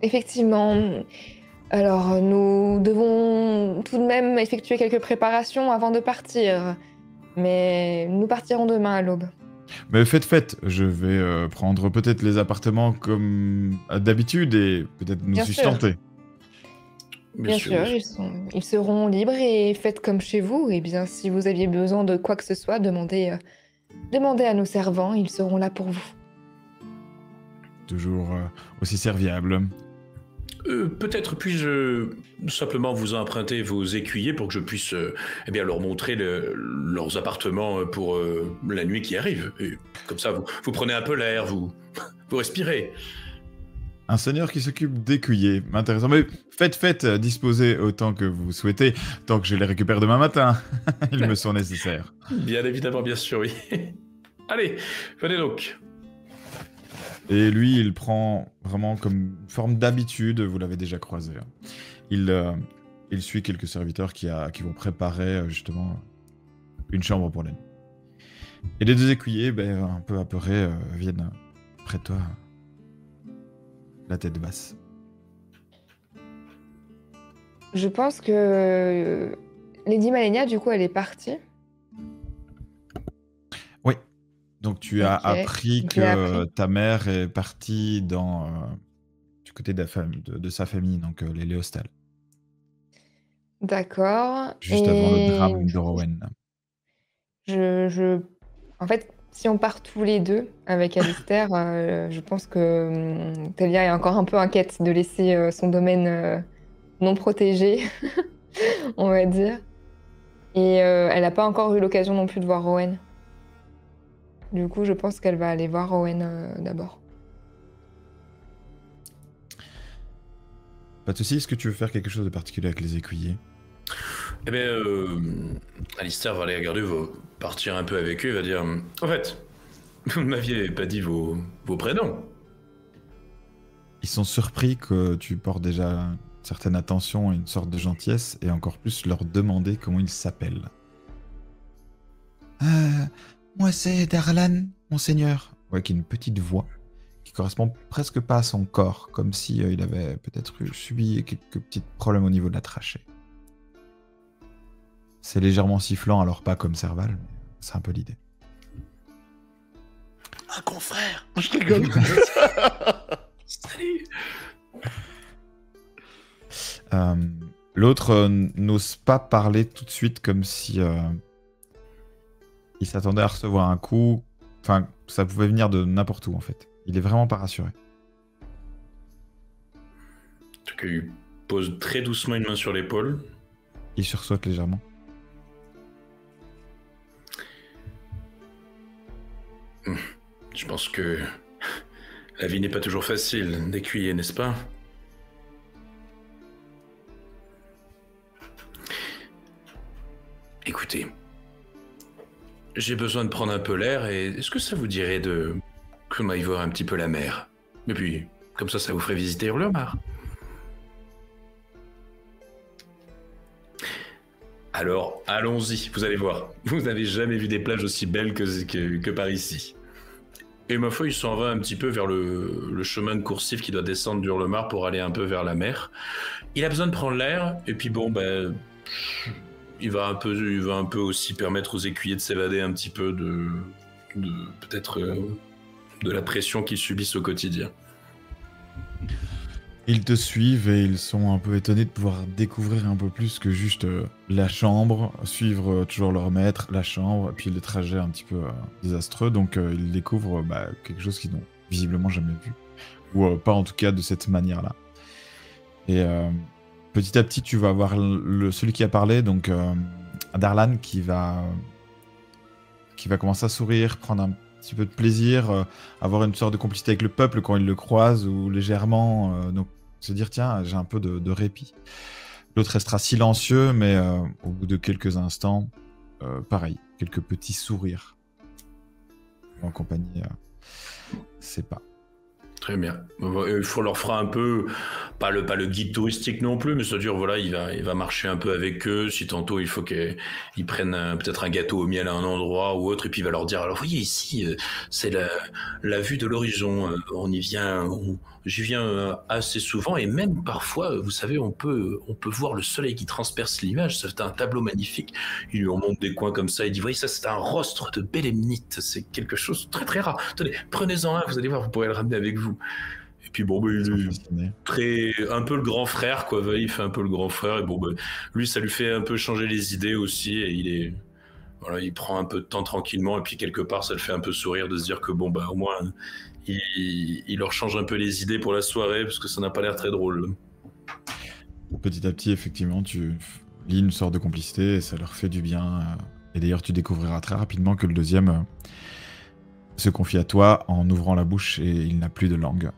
Effectivement. Alors, nous devons tout de même effectuer quelques préparations avant de partir. Mais nous partirons demain à l'aube. Mais faites, je vais prendre peut-être les appartements comme d'habitude et peut-être nous Bien sûr. sustenter. Bien sûr, ils seront libres et faites comme chez vous. Et bien, si vous aviez besoin de quoi que ce soit, demandez à nos servants, ils seront là pour vous. Toujours aussi serviable. Peut-être puis-je simplement vous emprunter vos écuyers pour que je puisse leur montrer leurs appartements pour la nuit qui arrive. Et comme ça, vous prenez un peu l'air, vous respirez. Un seigneur qui s'occupe d'écuyers. Intéressant. Mais faites, disposez autant que vous souhaitez, tant que je les récupère demain matin. Ils me sont nécessaires. Bien évidemment, bien sûr, oui. Allez, venez donc. Et lui, il prend vraiment comme forme d'habitude, vous l'avez déjà croisé. Hein. Il suit quelques serviteurs qui vont préparer justement une chambre pour l'aine. Et les deux écuyers, un peu apeurés, viennent près de toi, la tête basse. Je pense que Lady Malenia, du coup, elle est partie. Oui. Donc tu as appris que ta mère est partie du côté de sa famille, donc les Léostal. D'accord. Juste avant le drame de Rowan. En fait, si on part tous les deux avec Alistair, je pense que Talia est encore un peu inquiète de laisser son domaine non protégé, on va dire. Et elle n'a pas encore eu l'occasion non plus de voir Rowan. Du coup, je pense qu'elle va aller voir Rowan d'abord. Pas de soucis, est-ce que tu veux faire quelque chose de particulier avec les écuyers? Eh bien, Alistair va aller à garder, va partir un peu avec eux, il va dire « En fait, vous ne m'aviez pas dit vos prénoms. » Ils sont surpris que tu portes déjà une certaine attention et une sorte de gentillesse, et encore plus leur demander comment ils s'appellent. Moi c'est Darlan, monseigneur. Ouais, qui a une petite voix qui correspond presque pas à son corps, comme si il avait peut-être subi quelques petits problèmes au niveau de la trachée. C'est légèrement sifflant, alors pas comme Serval, mais c'est un peu l'idée. Un confrère. Je rigole. Salut. L'autre n'ose pas parler tout de suite, comme si il s'attendait à recevoir un coup. Enfin, ça pouvait venir de n'importe où, en fait. Il est vraiment pas rassuré. Il pose très doucement une main sur l'épaule. Il sursaute légèrement. Je pense que la vie n'est pas toujours facile d'écuyer, n'est-ce pas? Écoutez, j'ai besoin de prendre un peu l'air et est-ce que ça vous dirait de qu'on aille voir un petit peu la mer? Et puis, comme ça vous ferait visiter Hurlemar. Alors, allons-y, vous allez voir. Vous n'avez jamais vu des plages aussi belles que par ici. Et ma foi, il s'en va un petit peu vers le chemin de coursif qui doit descendre d'Hurlemar pour aller un peu vers la mer. Il a besoin de prendre l'air, et puis bon, il va un peu aussi permettre aux écuyers de s'évader un petit peu peut-être de la pression qu'ils subissent au quotidien. Ils te suivent et ils sont un peu étonnés de pouvoir découvrir un peu plus que juste la chambre, suivre toujours leur maître, la chambre, puis le trajet un petit peu désastreux. Donc ils découvrent quelque chose qu'ils n'ont visiblement jamais vu. Ou pas en tout cas de cette manière-là. Et petit à petit, tu vas voir celui qui a parlé, donc Darlan, qui va commencer à sourire, prendre un petit peu de plaisir, avoir une sorte de complicité avec le peuple quand il le croise, ou légèrement, donc se dire tiens, j'ai un peu de répit. L'autre restera silencieux, mais au bout de quelques instants, pareil, quelques petits sourires en compagnie, c'est pas. Très bien. Il faut leur fera un peu, pas le guide touristique non plus, mais c'est-à-dire voilà, il va marcher un peu avec eux. Si tantôt il faut qu'ils prennent peut-être un gâteau au miel à un endroit ou autre, et puis il va leur dire alors voyez ici, c'est la vue de l'horizon. On y vient, j'y viens assez souvent et même parfois, vous savez, on peut voir le soleil qui transperce l'image. C'est un tableau magnifique. Il lui remonte des coins comme ça. Il dit voyez ça, c'est un rostre de bélémnite. C'est quelque chose de très très rare. Tenez, prenez-en un. Vous allez voir, vous pourrez le ramener avec vous. Et puis bon, il est un peu le grand frère, quoi. Il fait un peu le grand frère et bon, lui, ça lui fait un peu changer les idées aussi. Et il prend un peu de temps tranquillement et puis quelque part, ça le fait un peu sourire de se dire que bon, au moins, il leur change un peu les idées pour la soirée parce que ça n'a pas l'air très drôle. Petit à petit, effectivement, tu lis une sorte de complicité et ça leur fait du bien. Et d'ailleurs, tu découvriras très rapidement que le deuxième se confie à toi en ouvrant la bouche et il n'a plus de langue.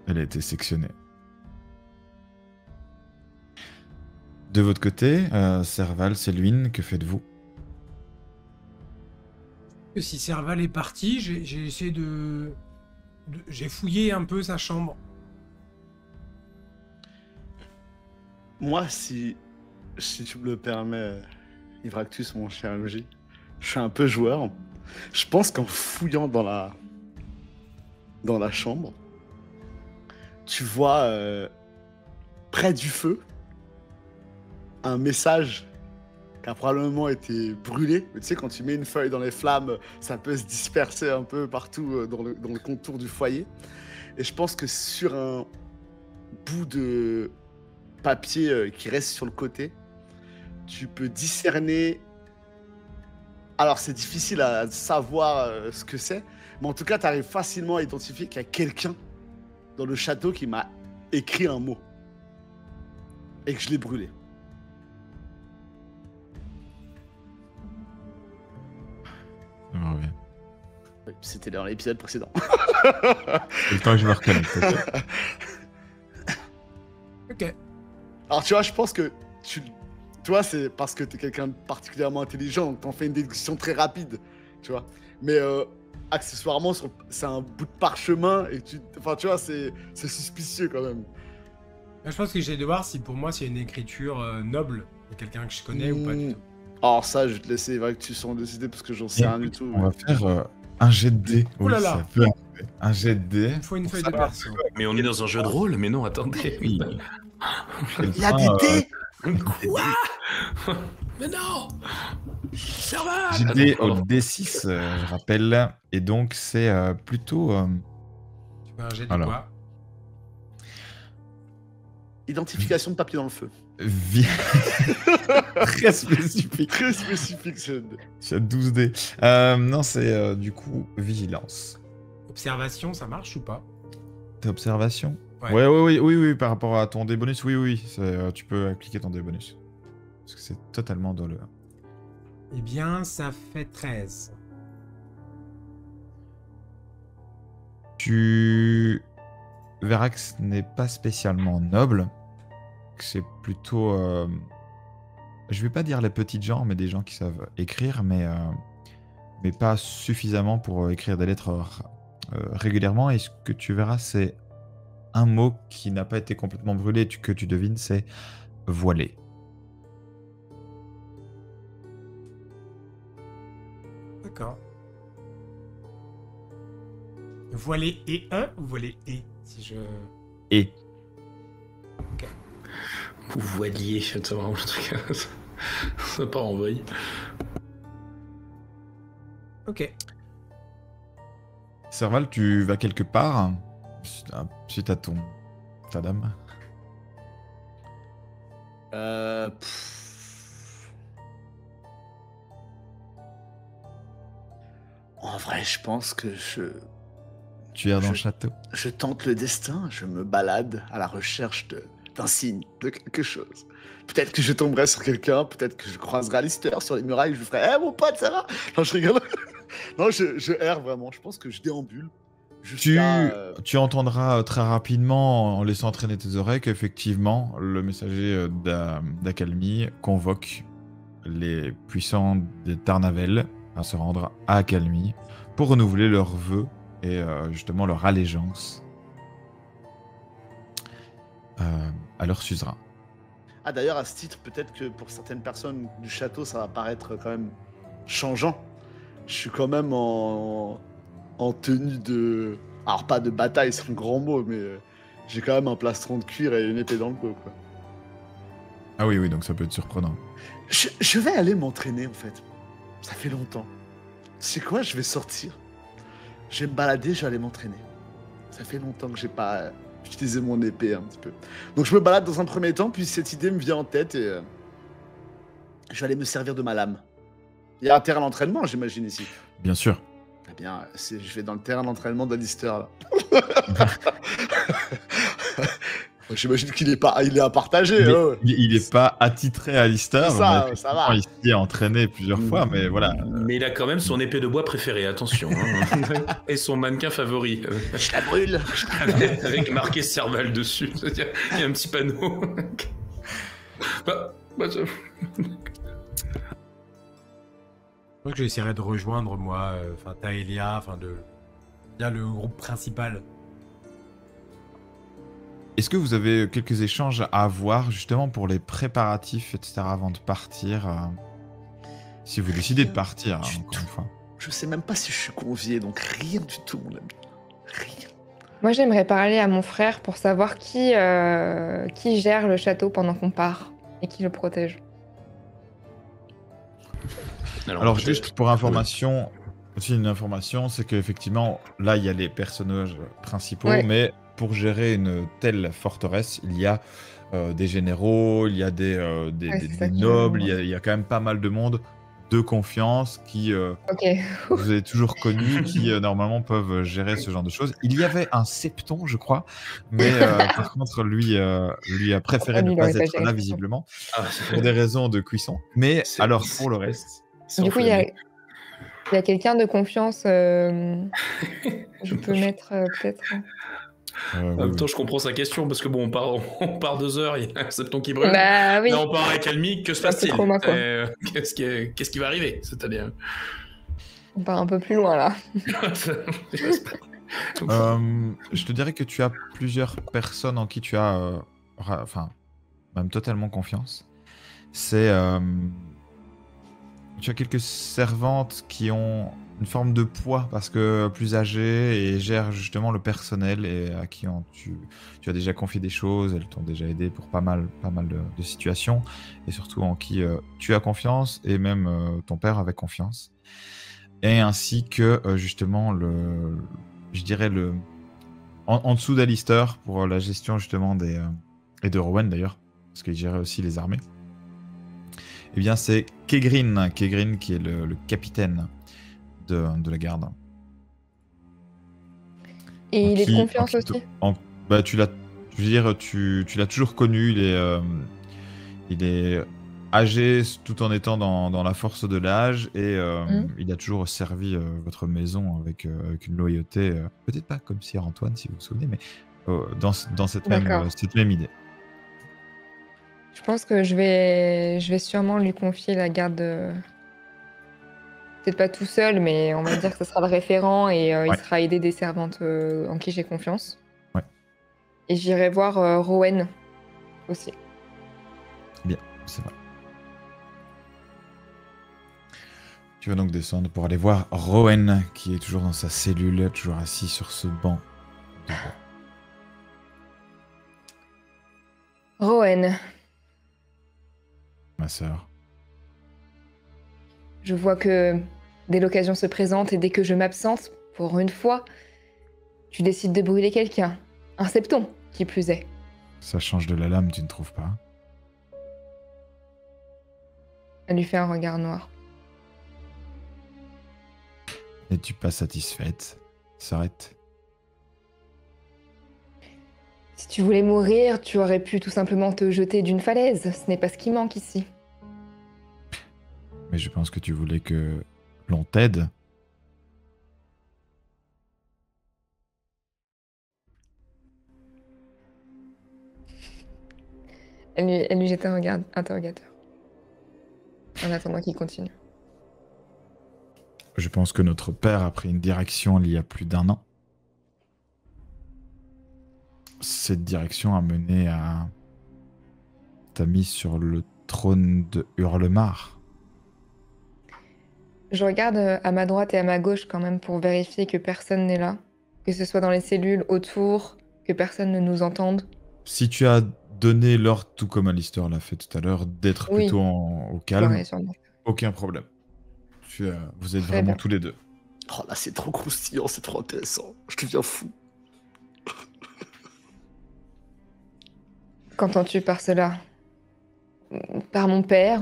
Elle a été sectionnée. De votre côté, Serval, Selwyn, que faites-vous? Si Serval est parti, j'ai essayé j'ai fouillé un peu sa chambre. Moi, si tu me le permets, Ivractus, mon cher MJ, je suis un peu joueur. Je pense qu'en fouillant dans la chambre, tu vois près du feu un message qui a probablement été brûlé. Mais tu sais, quand tu mets une feuille dans les flammes, ça peut se disperser un peu partout dans le contour du foyer. Et je pense que sur un bout de papier qui reste sur le côté, tu peux discerner. Alors, c'est difficile à savoir ce que c'est, mais en tout cas, tu arrives facilement à identifier qu'il y a quelqu'un dans le château qui m'a écrit un mot et que je l'ai brûlé. Ça me revient. Oui, c'était dans l'épisode précédent. C'est le temps que je me reconnecte. Ok. Alors, tu vois, je pense que toi, c'est parce que tu es quelqu'un de particulièrement intelligent, donc t'en fais une déduction très rapide, tu vois. Mais accessoirement, c'est un bout de parchemin et enfin, tu vois, c'est suspicieux quand même. Je pense que j'ai de voir si pour moi c'est une écriture noble de quelqu'un que je connais ou pas du tout. Alors ça, je vais te laisser Ivractus en décider parce que j'en sais rien du tout. On va faire un jet de dés. Ouh là là. Ça peut arriver. Un jet de dés. Il me faut une feuille de perso. Mais on est dans un jeu de rôle, mais non, attendez. Oui. Il y a des dés. Quoi? Mais non! Serval! J'ai des au D6, je rappelle. Et donc, c'est plutôt. Tu fais un jet de Alors. quoi? Identification de papier dans le feu. Très spécifique. Très spécifique, c'est... J'ai 12 dés. Non, c'est du coup vigilance. Observation, ça marche ou pas? T'as observation? Ouais. Oui, par rapport à ton dé bonus, oui. Tu peux appliquer ton dé bonus. Parce que c'est totalement dans le. Eh bien, ça fait 13. Tu verras que ce n'est pas spécialement noble. Que c'est plutôt. Je vais pas dire les petites gens, mais des gens qui savent écrire, mais pas suffisamment pour écrire des lettres régulièrement. Et ce que tu verras, c'est un mot qui n'a pas été complètement brûlé, que tu devines, c'est voilé. D'accord. Voilé et un ou voilé et si je... Et. Vous voiliez, c'est vraiment le truc. Ça part en vrille. Ok. Serval, tu vas quelque part suite à ta dame. En vrai, je pense que Tu es dans le château. je tente le destin, je me balade à la recherche d'un signe, de quelque chose. Peut-être que je tomberai sur quelqu'un, peut-être que je croiserai Alistair sur les murailles, je lui ferai « Eh mon pote, ça va ?» Non, je rigole. Non, je erre vraiment, je pense que je déambule. Tu entendras très rapidement, en laissant traîner tes oreilles, qu'effectivement, le messager d'Accalmie convoque les puissants des Tarnavel à se rendre à Accalmie pour renouveler leurs vœux et justement leur allégeance à leur suzerain. Ah d'ailleurs, à ce titre, peut-être que pour certaines personnes du château, ça va paraître quand même changeant. Je suis quand même en tenue de... Alors pas de bataille, c'est un grand mot, mais j'ai quand même un plastron de cuir et une épée dans le dos, quoi. Ah oui, donc ça peut être surprenant. Je vais aller m'entraîner, en fait. Ça fait longtemps. C'est quoi? Je vais sortir. Je vais me balader, je vais aller m'entraîner. Ça fait longtemps que j'ai pas utilisé mon épée un petit peu. Donc je me balade dans un premier temps, puis cette idée me vient en tête et je vais aller me servir de ma lame. Il y a un terrain d'entraînement, j'imagine, ici. Bien sûr. Eh bien, je vais dans le terrain d'entraînement d'Alistair, là. J'imagine qu'il est pas, il est à partager. Il est pas attitré à Alistair. C'est ça, mais ça va. Il s'y est entraîné plusieurs fois, mais voilà. Mais il a quand même son épée de bois préférée, attention. Hein. Et son mannequin favori. Je la brûle. Avec marqué Serval dessus. Il y a un petit panneau. Je crois que j'essaierai de rejoindre, moi, Taelia, il y a le groupe principal. Est-ce que vous avez quelques échanges à avoir justement pour les préparatifs, etc. avant de partir si vous décidez de partir, hein, encore une fois. Je sais même pas si je suis convié, donc rien du tout, mon ami. Rien. Moi, j'aimerais parler à mon frère pour savoir qui gère le château pendant qu'on part et qui le protège. Alors juste pour information, aussi une information, c'est qu'effectivement, là, il y a les personnages principaux, mais pour gérer une telle forteresse, il y a des généraux, il y a des nobles, il y a quand même pas mal de monde de confiance qui vous avez toujours connu, qui normalement peuvent gérer ce genre de choses. Il y avait un septon, je crois, mais par contre, lui a préféré ne pas être là, visiblement, pour des raisons de cuisson. Mais alors, pour le reste... Du coup, il y a quelqu'un de confiance. Je peux mettre peut-être... En même temps, je comprends sa question parce que bon, on part 2 heures, il y a un septon qui brûle. Bah oui. Là, on part avec Almi, que se passe-t-il? Qu'est-ce qui va arriver? C'est-à-dire. On part un peu plus loin là. Je te dirais que tu as plusieurs personnes en qui tu as, même totalement confiance. C'est, tu as quelques servantes qui ont une forme de poids parce que plus âgées et gèrent justement le personnel et à qui tu as déjà confié des choses, elles t'ont déjà aidé pour pas mal de situations et surtout en qui tu as confiance et même ton père avait confiance. Et ainsi que justement en dessous d'Alistair pour la gestion justement et de Rowan d'ailleurs, parce qu'il gérait aussi les armées. Eh bien c'est Kegrin qui est le capitaine de la garde. Et il est de confiance aussi. Tu l'as toujours connu, il est âgé tout en étant dans la force de l'âge et il a toujours servi votre maison avec une loyauté, peut-être pas comme Sir Antoine si vous vous souvenez, mais dans cette même idée. Je pense que je vais sûrement lui confier la garde. Peut-être pas tout seul, mais on va dire que ce sera le référent et il sera aidé des servantes en qui j'ai confiance. Ouais. Et j'irai voir Rowan aussi. Bien, c'est vrai. Tu vas donc descendre pour aller voir Rowan qui est toujours dans sa cellule, toujours assis sur ce banc de bois. Rowan. Ma sœur. Je vois que dès l'occasion se présente et dès que je m'absente, pour une fois, tu décides de brûler quelqu'un. Un septon, qui plus est. Ça change de la lame, tu ne trouves pas? Elle lui fait un regard noir. N'es-tu pas satisfaite, Sarette? Si tu voulais mourir, tu aurais pu tout simplement te jeter d'une falaise. Ce n'est pas ce qui manque ici. Mais je pense que tu voulais que l'on t'aide. Elle lui jette un regard interrogateur. En attendant qu'il continue. Je pense que notre père a pris une direction il y a plus d'1 an. Cette direction a mené à ta mise sur le trône de Hurlemar. Je regarde à ma droite et à ma gauche quand même pour vérifier que personne n'est là. Que ce soit dans les cellules, autour, que personne ne nous entende. Si tu as donné l'ordre, tout comme Alistair l'a fait tout à l'heure, d'être plutôt au calme, aucun problème. Vous êtes vraiment tous les deux. Oh là, c'est trop croustillant, c'est trop intéressant. Je deviens fou. Qu'entends-tu par cela? Par mon père?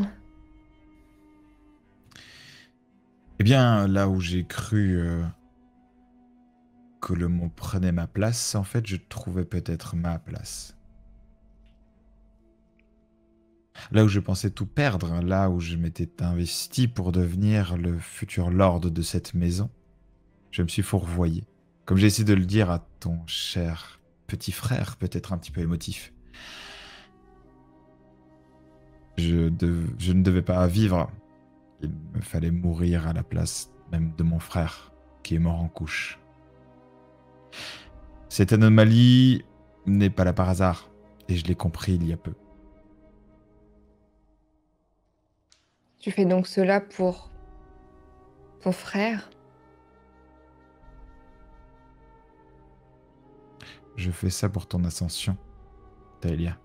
Eh bien, là où j'ai cru que le mot prenait ma place, en fait, je trouvais peut-être ma place. Là où je pensais tout perdre, là où je m'étais investi pour devenir le futur lord de cette maison, je me suis fourvoyé. Comme j'ai essayé de le dire à ton cher petit frère, peut-être un petit peu émotif. Je ne devais pas vivre. Il me fallait mourir à la place même de mon frère, qui est mort en couche. Cette anomalie n'est pas là par hasard, et je l'ai compris il y a peu. Tu fais donc cela pour ton frère? Je fais ça pour ton ascension, Taelia.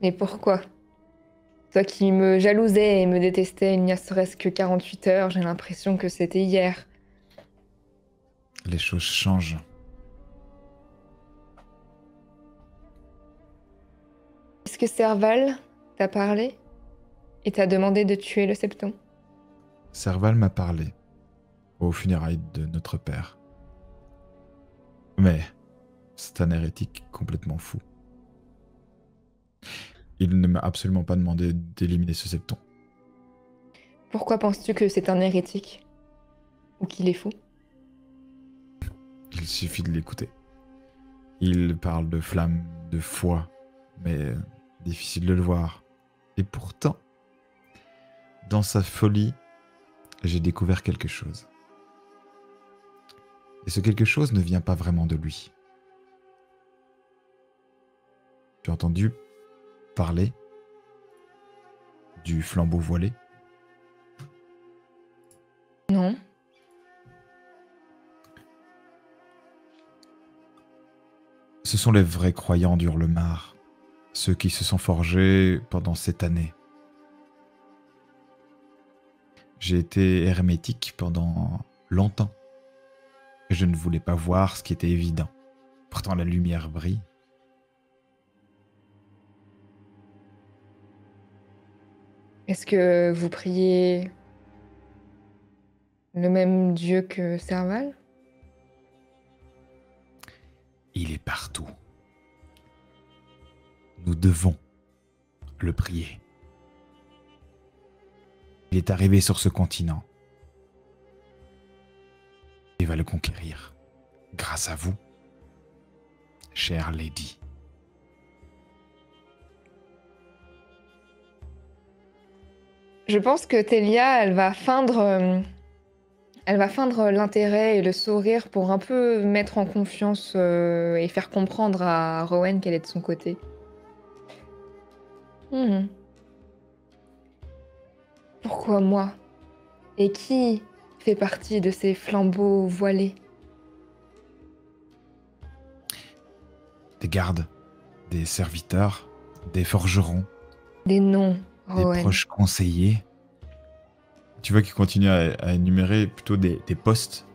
Mais pourquoi? Toi qui me jalousais et me détestais il n'y a serait-ce que 48 heures, j'ai l'impression que c'était hier. Les choses changent. Est-ce que Serval t'a parlé et t'a demandé de tuer le septon? Serval m'a parlé aux funérailles de notre père. Mais c'est un hérétique complètement fou. Il ne m'a absolument pas demandé d'éliminer ce septon. Pourquoi penses-tu que c'est un hérétique? Ou qu'il est fou? Il suffit de l'écouter. Il parle de flamme, de foi, mais difficile de le voir. Et pourtant, dans sa folie, j'ai découvert quelque chose. Et ce quelque chose ne vient pas vraiment de lui. Tu as entendu parler du flambeau voilé? Non. Ce sont les vrais croyants d'Hurlemar, ceux qui se sont forgés pendant cette année. J'ai été hermétique pendant longtemps. Et je ne voulais pas voir ce qui était évident. Pourtant la lumière brille. Est-ce que vous priez le même Dieu que Serval? Il est partout. Nous devons le prier. Il est arrivé sur ce continent. Il va le conquérir. Grâce à vous, chère Lady. Je pense que Telia, elle va feindre l'intérêt et le sourire pour un peu mettre en confiance et faire comprendre à Rowan qu'elle est de son côté. Pourquoi moi? Et qui fait partie de ces flambeaux voilés? Des gardes, des serviteurs, des forgerons, Des noms, des Rowan. proches conseillers. Tu vois qu'il continue à énumérer plutôt des postes.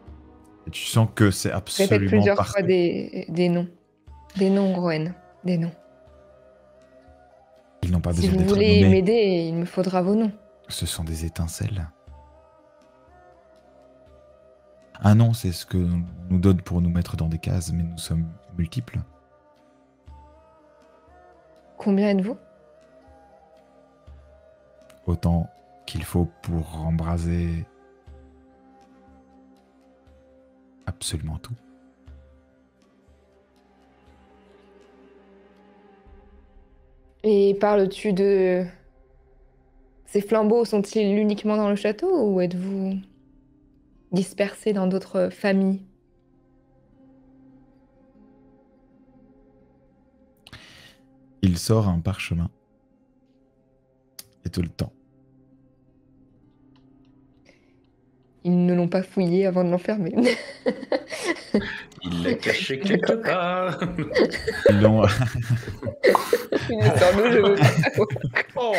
Et tu sens que c'est absolument Répète plusieurs partout. fois des noms. Des noms, Rowan. Des noms. Ils n'ont pas Si besoin vous d'être voulez nommés. m'aider, il me faudra vos noms. Ce sont des étincelles. Un nom, c'est ce que nous donne pour nous mettre dans des cases, mais nous sommes multiples. Combien êtes-vous? Autant qu'il faut pour embraser absolument tout. Et parles-tu de... Ces flambeaux sont-ils uniquement dans le château ou êtes-vous dispersés dans d'autres familles? Il sort un parchemin. Et tout le temps. Ils ne l'ont pas fouillé avant de l'enfermer. Il l'a caché quelque part. Ils l'ont... Il est sur nous, je veux pas.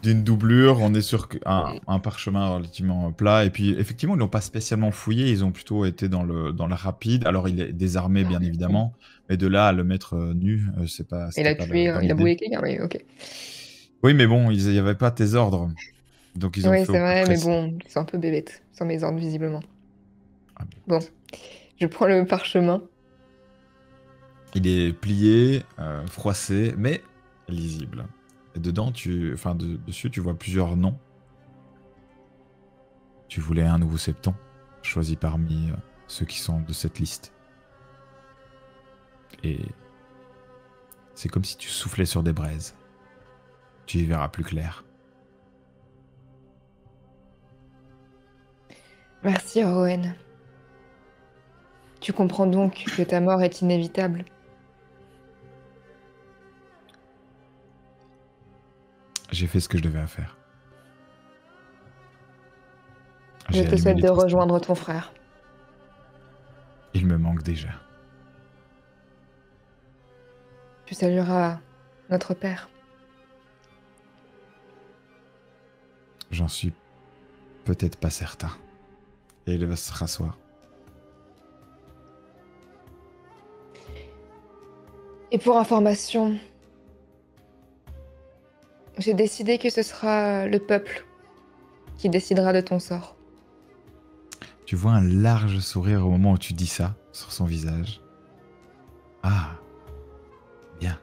D'une doublure, on est sur un parchemin relativement plat. Et puis, effectivement, ils l'ont pas spécialement fouillé. Ils ont plutôt été dans la rapide. Alors, il est désarmé, bien évidemment. Mais de là à le mettre nu, c'est pas... Il a pas tué, la bonne il a idée. bouillé quelqu'un, oui, ok. Oui, mais bon, il n'y avait pas tes ordres. Donc, ils ont Oui, fait c'est au plus vrai, mais précis. bon, ils sont un peu bébêtes, sans mes ordres, visiblement. Ah, Bon, je prends le parchemin. Il est plié, froissé, mais lisible. Et dedans, dessus, tu vois plusieurs noms. Tu voulais un nouveau septon, choisi parmi ceux qui sont de cette liste. Et c'est comme si tu soufflais sur des braises. Tu y verras plus clair. Merci, Rowan. Tu comprends donc que ta mort est inévitable. J'ai fait ce que je devais faire. Je J'ai te allumé souhaite les de tristes. rejoindre ton frère. Il me manque déjà. Tu salueras notre père. J'en suis peut-être pas certain. Et il va se rasseoir. Et pour information, j'ai décidé que ce sera le peuple qui décidera de ton sort. Tu vois un large sourire au moment où tu dis ça sur son visage. Ah, bien.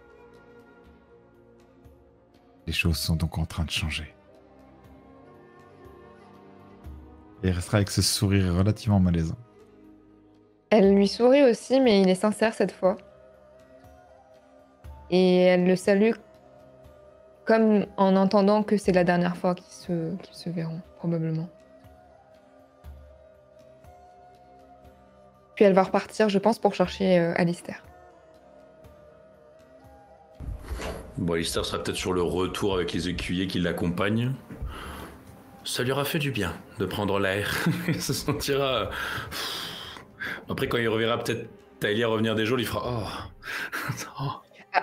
Les choses sont donc en train de changer. Et il restera avec ce sourire relativement malaisant. Elle lui sourit aussi, mais il est sincère cette fois. Et elle le salue comme en entendant que c'est la dernière fois qu'ils se verront, probablement. Puis elle va repartir, je pense, pour chercher Alistair. Bon, Alistair sera peut-être sur le retour avec les écuyers qui l'accompagnent. Ça lui aura fait du bien de prendre l'air. Il se sentira... Après, quand il reverra peut-être Taelia revenir des jours, il fera... Oh.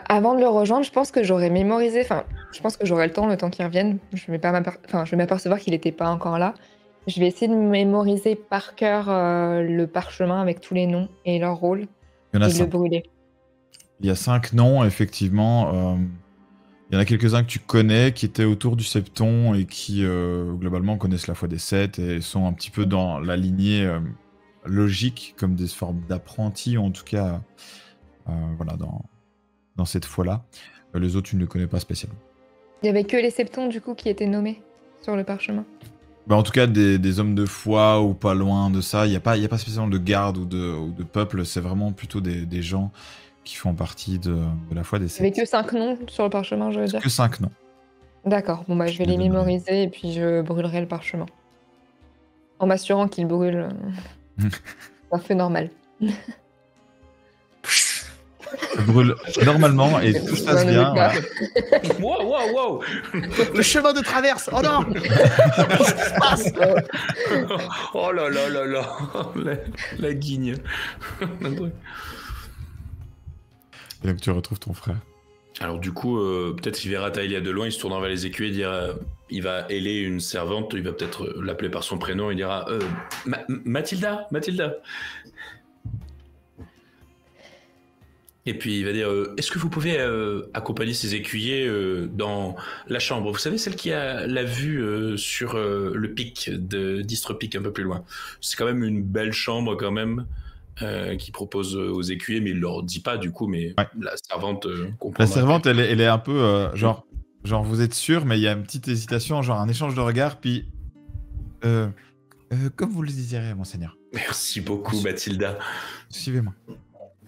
Avant de le rejoindre, je pense que j'aurais mémorisé... Enfin, je pense que j'aurai le temps qu'il revienne. Je vais m'apercevoir qu'il n'était pas encore là. Je vais essayer de mémoriser par cœur le parchemin avec tous les noms et leurs rôles. Il y en a Et de le 5. brûler. Il y a 5 noms, effectivement. Il y en a quelques-uns que tu connais, qui étaient autour du septon et qui, globalement, connaissent la foi des 7 et sont un petit peu dans la lignée logique, comme des formes d'apprentis, en tout cas, voilà, dans cette foi-là. Les autres, tu ne les connais pas spécialement. Il y avait que les septons, du coup, qui étaient nommés sur le parchemin. Bah, en tout cas, des hommes de foi ou pas loin de ça. Il n'y a pas spécialement de garde ou de peuple. C'est vraiment plutôt des gens qui font partie de la foi des Il n'y avait 7. que 5 noms sur le parchemin, je veux dire. Que 5 noms. D'accord, bon bah je vais Je les les donnerai. mémoriser et puis je brûlerai le parchemin. En m'assurant qu'il brûle. Un feu normal. Ça brûle normalement et tout se passe bien. Voilà. Wow. Le chemin de traverse. Oh non. Oh là la guigne. Et donc tu retrouves ton frère. Alors du coup, peut-être qu'il verra Taelia de loin, il se tournera vers les écuyers et dira, il va héler une servante, il va peut-être l'appeler par son prénom, il dira Mathilda. Et puis il va dire, est-ce que vous pouvez accompagner ces écuyers dans la chambre? Vous savez, celle qui a la vue sur le pic d'Istrepic un peu plus loin. C'est quand même une belle chambre quand même. Qui propose aux écuyers, mais il leur dit pas du coup, mais Ouais. la servante comprend. La servante, elle est un peu genre vous êtes sûr, mais il y a une petite hésitation, genre un échange de regards, puis comme vous le désirez, monseigneur. Merci beaucoup, Mathilda. Suivez-moi.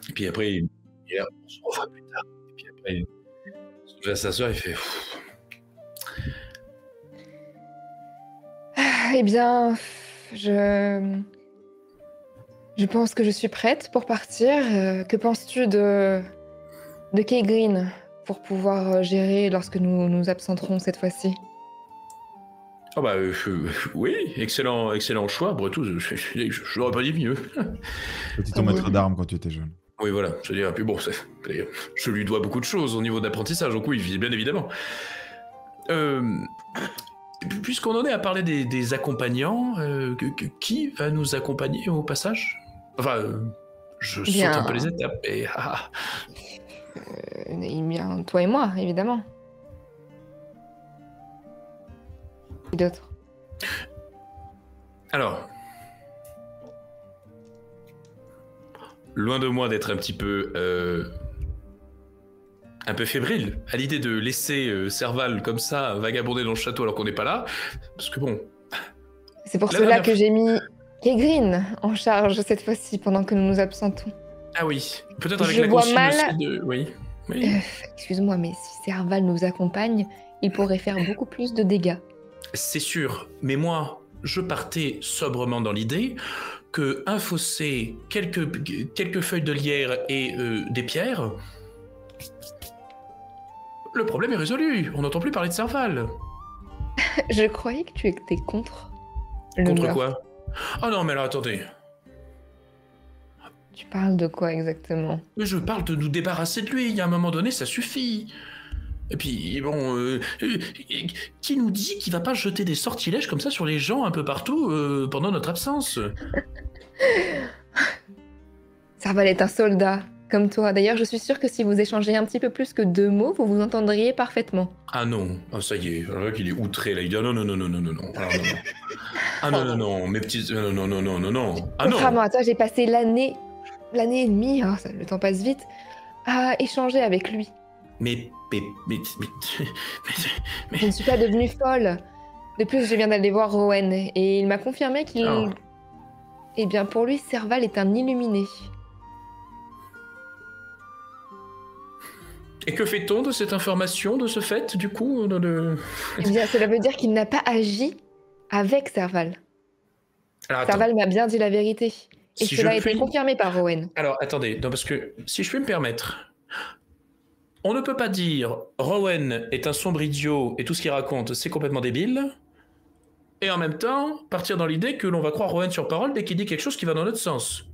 Et puis après, il est là, on se revoit plus tard. Et puis après, il se lève à sa soeur, il fait. Eh bien, je pense que je suis prête pour partir. Que penses-tu de Kay Green pour pouvoir gérer lorsque nous nous absenterons cette fois-ci? Oh bah oui, excellent choix. Bretou, je n'aurais pas dit mieux. C'était ton maître d'armes quand tu étais jeune. Oui, voilà. Je veux dire, puis bon, je lui dois beaucoup de choses au niveau d'apprentissage, donc oui, bien évidemment. Puisqu'on en est à parler des accompagnants, qui va nous accompagner au passage? Enfin, je saute un peu les étapes, et... Bien, toi et moi, évidemment. Qui d'autre? Alors, loin de moi d'être un petit peu un peu fébrile à l'idée de laisser Serval comme ça vagabonder dans le château alors qu'on n'est pas là. Parce que bon... C'est pour La cela dernière que j'ai mis Kegrine en charge cette fois-ci pendant que nous nous absentons. Ah oui, peut-être avec Je la vois consigne mal- aussi de... Oui. Oui. Excuse-moi, mais si Serval nous accompagne, il pourrait faire beaucoup plus de dégâts. C'est sûr, mais moi, je partais sobrement dans l'idée que un fossé, quelques feuilles de lierre et des pierres, le problème est résolu. On n'entend plus parler de Serval. Je croyais que tu étais contre le Contre meurtre. quoi? Ah non, mais alors attendez. Tu parles de quoi exactement? Mais je parle de nous débarrasser de lui. Il y a un moment donné, ça suffit. Et puis, bon, qui nous dit qu'il va pas jeter des sortilèges comme ça sur les gens un peu partout pendant notre absence? Serval est un soldat, comme toi. D'ailleurs, je suis sûre que si vous échangez un petit peu plus que 2 mots, vous vous entendriez parfaitement. Ah non, ah, ça y est, je vois qu'il est outré là. Il dit ah non, non, non, non, non, non, non. Ah non, non. Ah non, non, non, mes petits. Non, non, non, non, non, non. Ah non. Contrairement à toi, j'ai passé l'année et demie, le temps passe vite, à échanger avec lui. Mais. Je ne suis pas devenue folle. De plus, je viens d'aller voir Rowan et il m'a confirmé qu'il... Oh. Eh bien, pour lui, Serval est un illuminé. Et que fait-on de cette information, de ce fait, du coup Eh bien, cela veut dire qu'il n'a pas agi avec Serval. Alors, attends. Serval m'a bien dit la vérité. Et Si cela a je été puis- confirmé par Rowan. Alors, attendez, non, parce que si je puis me permettre, on ne peut pas dire Rowan est un sombre idiot et tout ce qu'il raconte, c'est complètement débile, et en même temps, partir dans l'idée que l'on va croire Rowan sur parole dès qu'il dit quelque chose qui va dans notre sens.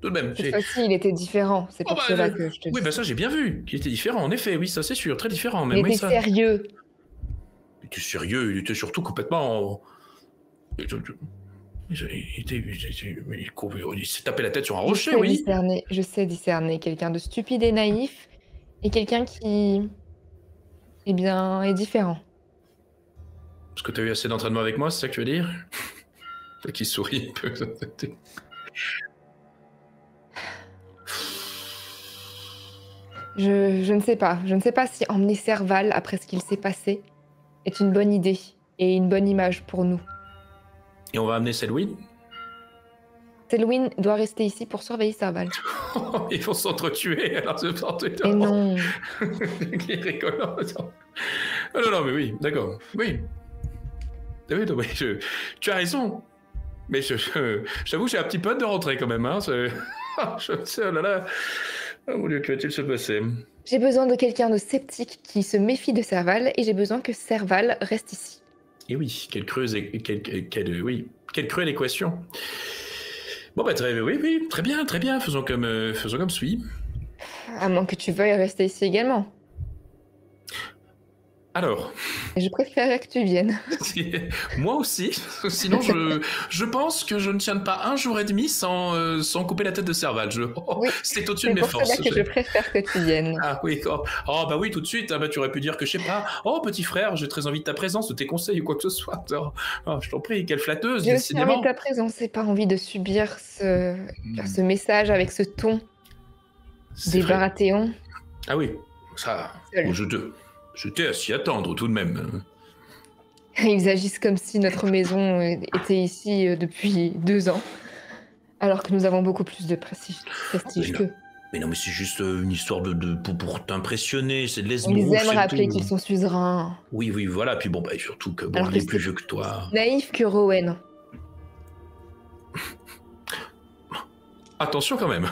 Tout de même. Cette fois-ci, il était différent. C'est pour cela que je te Oui, dis. bah ça, j'ai bien vu qu'il était différent, en effet, oui, ça c'est sûr, très différent. Mais Il oui, était ça... sérieux. Il était sérieux, il était surtout complètement... Il s'est tapé la tête sur un rocher, oui. Je sais discerner quelqu'un de stupide et naïf et quelqu'un qui, eh bien, est différent. Parce que t'as eu assez d'entraînement avec moi, c'est ça que tu veux dire? Qui sourit un peu. Je ne sais pas. Je ne sais pas si emmener Serval après ce qu'il s'est passé est une bonne idée et une bonne image pour nous. Et on va amener Selwyn. Selwyn doit rester ici pour surveiller Serval. Ils vont s'entretuer, alors c'est parti. Et non. Il est rigolant. Ah non, non, mais oui, d'accord. Oui. Oui, non, mais tu as raison. Mais j'avoue que j'ai un petit peu hâte de rentrer quand même. Hein. Oh là là. Oh mon Dieu, que va-t-il se passer? J'ai besoin de quelqu'un de sceptique qui se méfie de Serval et j'ai besoin que Serval reste ici. Et oui, quelle cruelle équation. Bon, bah, oui, très bien, faisons comme suit. À moins que tu veuilles rester ici également. Alors, Et je préférerais que tu viennes. moi aussi, sinon je pense que je ne tiens pas un jour et demi sans couper la tête de Serval. Oui, c'est au-dessus C'est de mes pour forces. cela que je préfère que tu viennes. Ah oui, oh bah oui, tout de suite, bah, tu aurais pu dire que je sais pas, oh petit frère, j'ai très envie de ta présence, de tes conseils ou quoi que ce soit. Oh, je t'en prie, quelle flatteuse, J'ai aussi envie décidément. de ta présence et pas envie de subir ce message avec ce ton C'est des vrai. Baratheons. Ah oui, ça, Seul. je t'ai à s'y attendre tout de même. Ils agissent comme si notre maison était ici depuis 2 ans, alors que nous avons beaucoup plus de prestige Mais qu'eux. Mais non, mais c'est juste une histoire pour t'impressionner, c'est de Ils l'esbrouf, aiment c'est rappeler tout. qu'ils sont suzerains. Oui, voilà, puis bon, bah surtout que bon, Alors il que est plus c'est- vieux que toi. Naïf que Rowan. Attention quand même.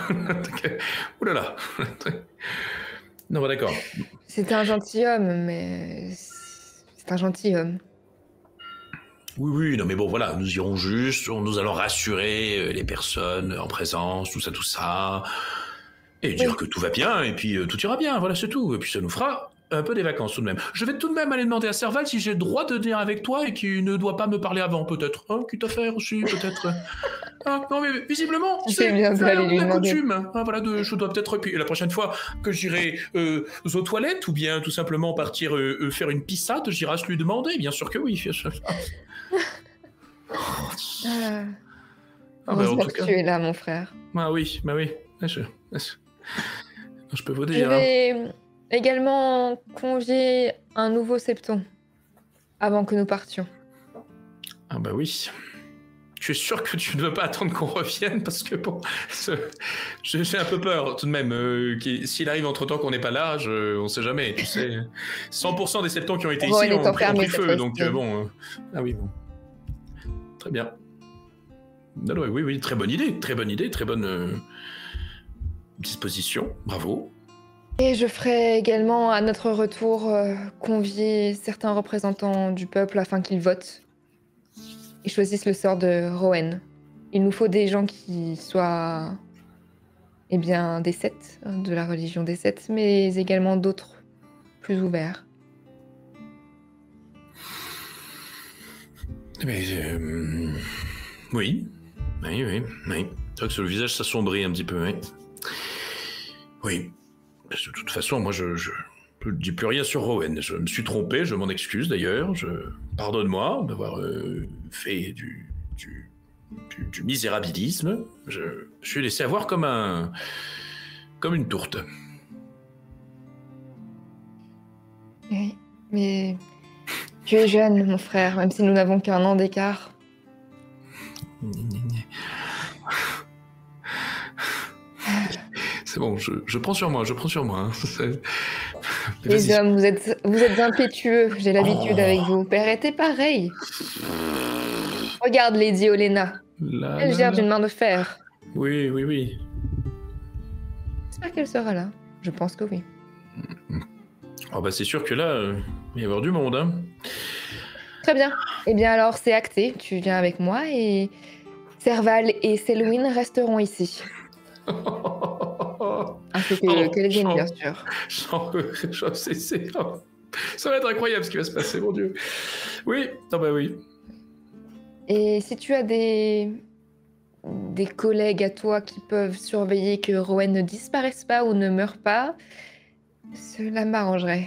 Ouh là là. Non, bah d'accord. C'est un gentilhomme, mais c'est un gentilhomme. Oui, non mais bon, voilà, nous irons juste, nous allons rassurer les personnes en présence, tout ça, et dire Oui. que tout va bien, et puis tout ira bien, voilà, c'est tout. Et puis ça nous fera un peu des vacances tout de même. Je vais tout de même aller demander à Serval si j'ai le droit de venir avec toi et qu'il ne doit pas me parler avant, peut-être. Hein, quitte à faire aussi, peut-être. Ah, non, mais visiblement, Tu fais bien d'aller lui la demander. coutume. Ah, voilà, je dois peut-être. Puis la prochaine fois que j'irai aux toilettes ou bien tout simplement partir faire une pissade, j'irai lui demander. Bien sûr que oui. Ah, Ah, bah, en heureusement tout que cas. tu es là, mon frère. Ah oui, bah oui. Je peux vous Je dire. Hein. également convier un nouveau septon avant que nous partions. Ah bah oui. Je suis sûr que tu ne veux pas attendre qu'on revienne parce que bon, j'ai un peu peur tout de même. S'il arrive entre-temps qu'on n'est pas là, on sait jamais, tu sais. 100% des septons qui ont été ici ont pris feu, donc bon... Ah oui, bon. Très bien. Non, non, oui, très bonne idée, très bonne disposition, bravo. Et je ferai également, à notre retour, convier certains représentants du peuple afin qu'ils votent. Ils choisissent le sort de Rowan. Il nous faut des gens qui soient, eh bien, des Sept, de la religion des Sept, mais également d'autres plus ouverts. Mais, oui. C'est vrai que sur le visage, ça sombrit un petit peu, oui. Oui. De toute façon, moi, je ne dis plus rien sur Rowan. Je me suis trompé, je m'en excuse d'ailleurs. Pardonne-moi d'avoir fait du misérabilisme. Je suis laissé avoir comme une tourte. Oui, mais tu es jeune, mon frère, même si nous n'avons qu'un an d'écart. C'est bon, je prends sur moi. Les hommes, vous êtes impétueux, j'ai l'habitude avec vous. Père était pareil. Regarde Lady Olenna. Elle gère d'une main de fer. Oui. J'espère qu'elle sera là. Je pense que oui. Oh bah c'est sûr que là, il va y avoir du monde, hein. Très bien. Eh bien alors, c'est acté. Tu viens avec moi et Serval et Selwyn resteront ici. Ainsi que Kelvin, bien sûr. Ça va être incroyable ce qui va se passer, mon Dieu. Oui, oui. Et si tu as des collègues à toi qui peuvent surveiller que Rowan ne disparaisse pas ou ne meure pas, cela m'arrangerait.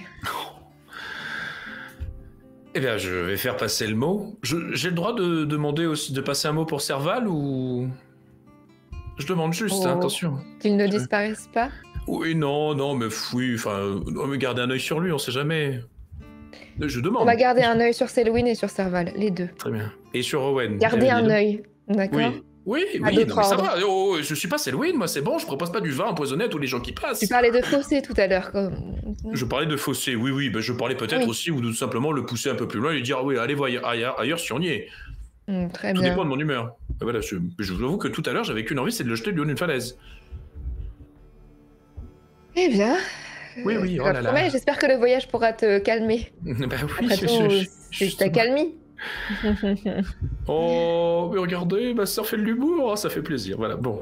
Eh bien, je vais faire passer le mot. J'ai le droit de demander aussi de passer un mot pour Serval ou... Je demande juste, attention. Qu'il ne disparaisse pas? Oui, non, mais oui, enfin, on va garder un œil sur lui, on sait jamais. Je demande. On va garder un œil sur Selwyn et sur Serval, les deux. Très bien. Et sur Owen. Garder un œil, d'accord? Oui, non, mais ça va. Oh, je suis pas Selwyn, moi c'est bon, je propose pas du vin empoisonné à tous les gens qui passent. Tu parlais de fossé tout à l'heure. Je parlais de fossé, oui, ben je parlais peut-être aussi, ou tout simplement le pousser un peu plus loin et lui dire, oui, allez voir ailleurs si on y est. Très Tout bien. dépend de mon humeur. Voilà, je vous avoue que tout à l'heure, j'avais qu'une envie, c'est de le jeter du haut d'une falaise. Eh bien... Oui, oh là là. J'espère que le voyage pourra te calmer. Bah oui, Après tout, c'est ta calmie. Oh, mais regardez, ma sœur fait de l'humour, ça fait plaisir, voilà, bon.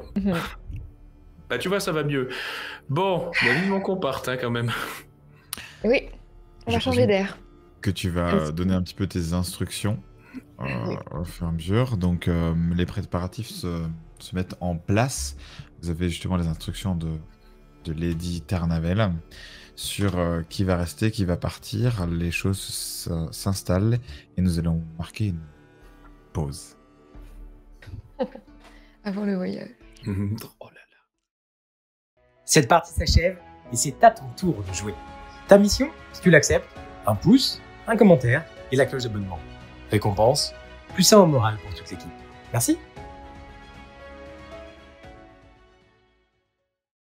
Bah tu vois, ça va mieux. Bon, vivement qu'on parte, hein, quand même. Oui, on va changer d'air. Que tu vas donner un petit peu tes instructions au fur et à mesure. Donc, les préparatifs se mettent en place. Vous avez justement les instructions de Lady Ternavel sur qui va rester, qui va partir. Les choses s'installent et nous allons marquer une pause. Avant le voyage. Oh là là. Cette partie s'achève et c'est à ton tour de jouer. Ta mission, si tu l'acceptes, un pouce, un commentaire et la cloche d'abonnement. Récompense, plus 1 au moral pour toute l'équipe. Merci.